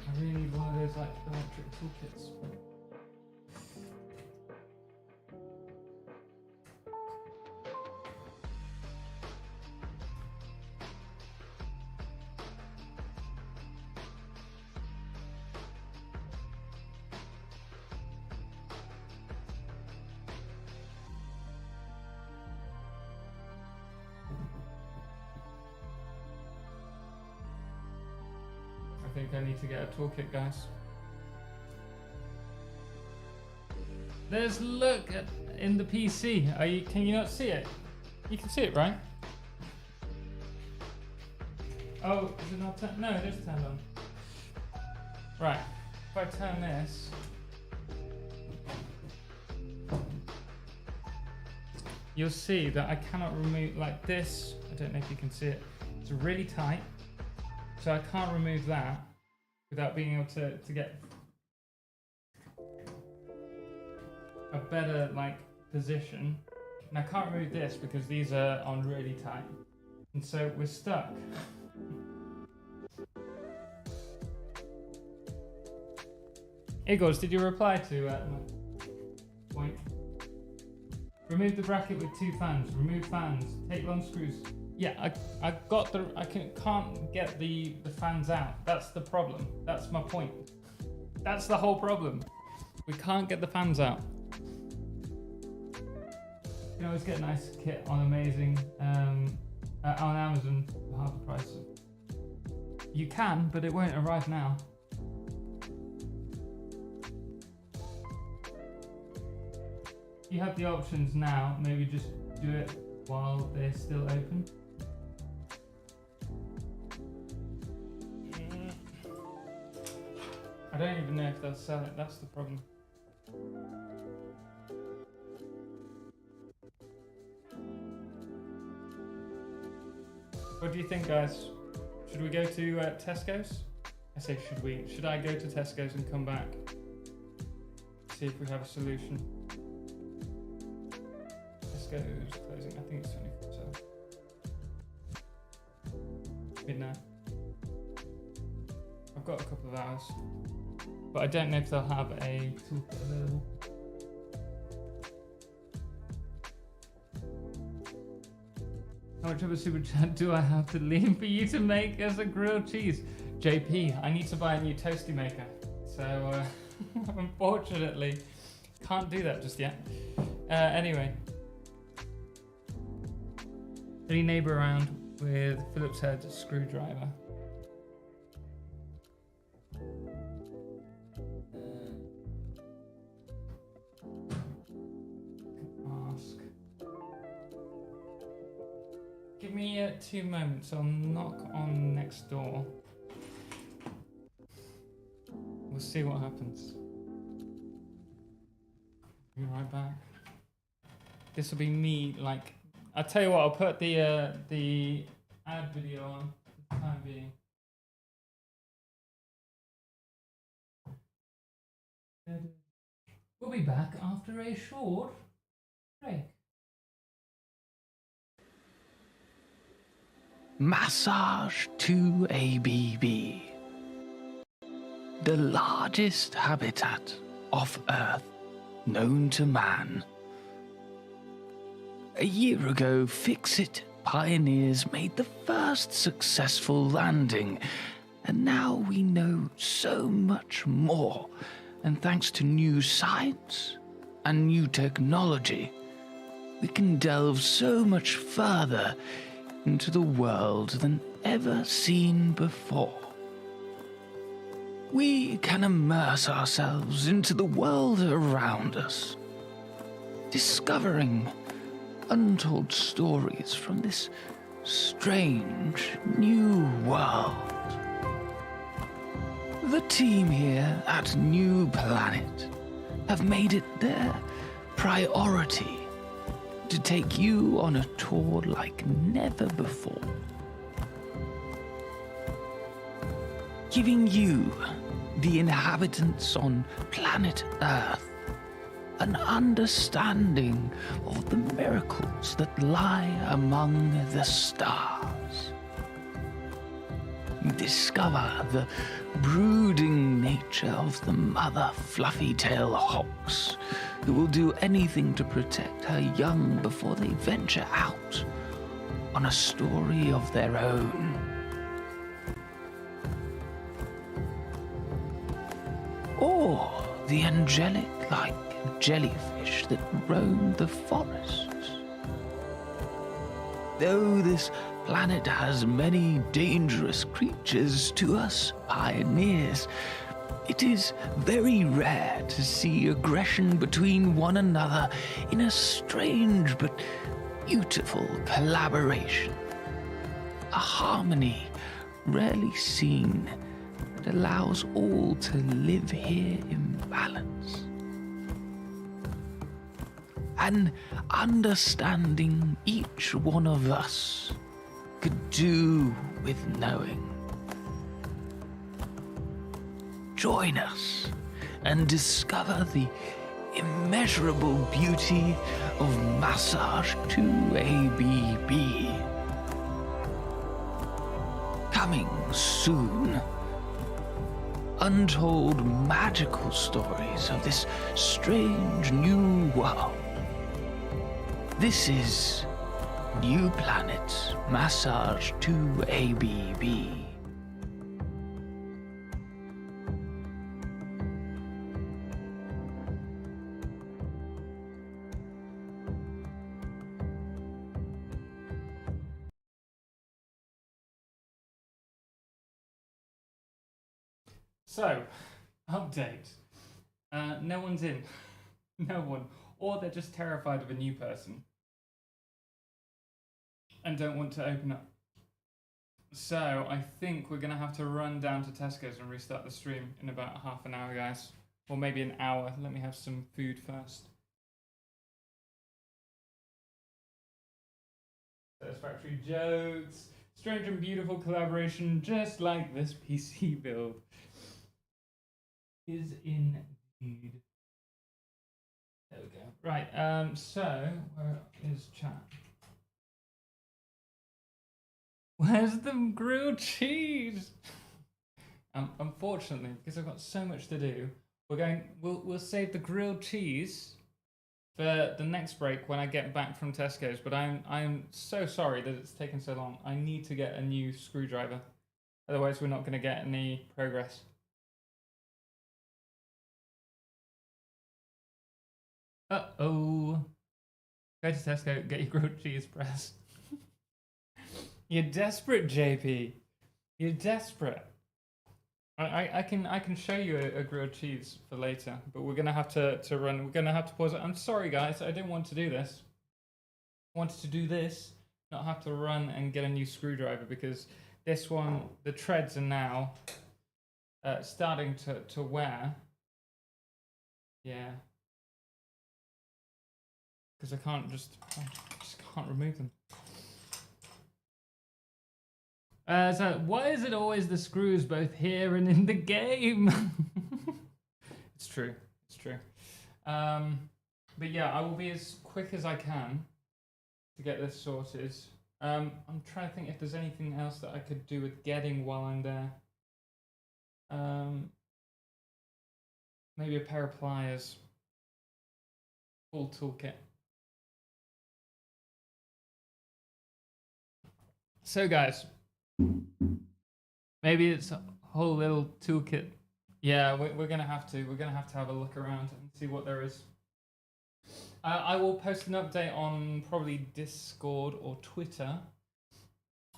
I really need one of those like electric toolkits. I think I need to get a toolkit, guys. There's look at in the PC. Are you? Can you not see it? You can see it, right? Oh, is it not turned? No, it is turned on. Right. If I turn this, you'll see that I cannot remove like this. I don't know if you can see it. It's really tight. So I can't remove that without being able to get a better like position. And I can't remove this because these are on really tight. And so we're stuck. Igors, did you reply to my point? Remove the bracket with 2 fans. Remove fans. Take long screws. Yeah, I got the. I can't get the fans out. That's the problem. That's my point. That's the whole problem. We can't get the fans out. You can always get a nice kit on Amazing on Amazon for half the price. You can, but it won't arrive now. You have the options now. Maybe just do it while they're still open. I don't even know if they'll sell it, that's the problem. What do you think, guys? Should we go to Tesco's? I say should we. Should I go to Tesco's and come back? See if we have a solution. Tesco's closing, I think it's 24/7. Midnight. I've got a couple of hours. But I don't know if they'll have a toolkit available. How much of a super chat do I have to leave for you to make as a grilled cheese? JP, I need to buy a new toasty maker. So, unfortunately, can't do that just yet. Anyway. Any neighbor around with Phillips head screwdriver? Give me 2 moments, I'll knock on next door. We'll see what happens. Be right back. This will be me, like, I'll tell you what, I'll put the ad video on for the time being. We'll be back after a short break. Massage 2 ABB. The largest habitat off Earth known to man. A year ago, Fix-It pioneers made the first successful landing, and now we know so much more. And thanks to new science and new technology, we can delve so much further into the world than ever seen before. We can immerse ourselves into the world around us, discovering untold stories from this strange new world. The team here at New Planet have made it their priority to take you on a tour like never before. Giving you, the inhabitants on planet Earth, an understanding of the miracles that lie among the stars. You discover the brooding nature of the mother fluffy-tail hawks, who will do anything to protect her young before they venture out on a story of their own. Or the angelic-like jellyfish that roam the forests. Though this planet has many dangerous creatures, to us pioneers, it is very rare to see aggression between one another in a strange but beautiful collaboration. A harmony rarely seen that allows all to live here in balance. And understanding each one of us could do with knowing. Join us and discover the immeasurable beauty of Massage 2 ABB. Coming soon. Untold magical stories of this strange new world. This is New Planet Massage 2 ABB. So, update. No one's in. No one. Or they're just terrified of a new person and don't want to open up. So, I think we're going to have to run down to Tesco's and restart the stream in about half an hour, guys. Or maybe an hour. Let me have some food first. Satisfactory jokes. Strange and beautiful collaboration, just like this PC build. Is indeed. There we go. Right, so where is chat? Where's the grilled cheese? Unfortunately, because I've got so much to do, we'll save the grilled cheese for the next break when I get back from Tesco's. But I'm so sorry that it's taken so long. I need to get a new screwdriver, otherwise we're not going to get any progress. Uh-oh. Go to Tesco, get your grilled cheese press. You're desperate, JP. You're desperate. I can show you a grilled cheese for later, but we're gonna have to run. We're gonna have to pause it. I'm sorry, guys. I didn't want to do this. I wanted to do this, not have to run and get a new screwdriver, because this one, the treads are now starting to wear. Yeah. Because I just can't remove them. So why is it always the screws both here and in the game? It's true. But yeah, I will be as quick as I can to get this sorted. I'm trying to think if there's anything else that I could do with getting while I'm there. Maybe a pair of pliers. Full toolkit. So guys, maybe it's a whole little toolkit. Yeah, we're gonna have to. We're gonna have to have a look around and see what there is. I will post an update on probably Discord or Twitter,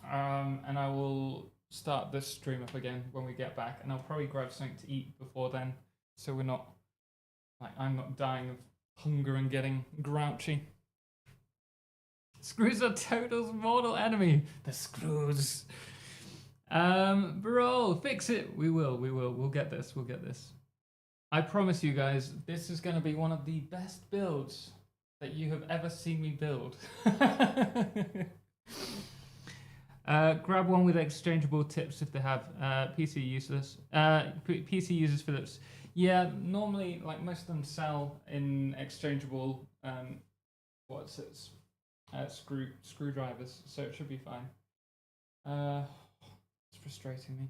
and I will start this stream up again when we get back, and I'll probably grab something to eat before then, so we're not like I'm not dying of hunger and getting grouchy. Screws are Total's mortal enemy. The screws. Bro, fix it. We will. We'll get this. We'll get this. I promise you guys, this is going to be one of the best builds that you have ever seen me build. Grab one with exchangeable tips if they have. PC useless. PC uses Philips. Yeah, normally, like most of them sell in exchangeable. What's it? Screwdrivers. So it should be fine. It's frustrating me.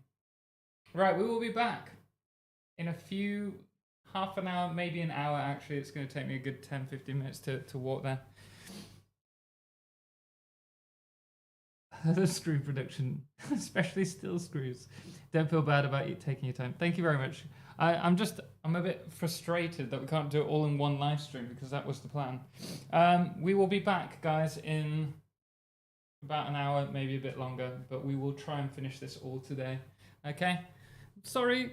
Right, we will be back in half an hour, maybe an hour. Actually, it's going to take me a good 10-15 minutes to walk there. The screw production, especially steel screws. Don't feel bad about you taking your time. Thank you very much. I'm a bit frustrated that we can't do it all in one live stream because that was the plan. We will be back, guys, in about an hour, maybe a bit longer, but we will try and finish this all today. Okay? Sorry.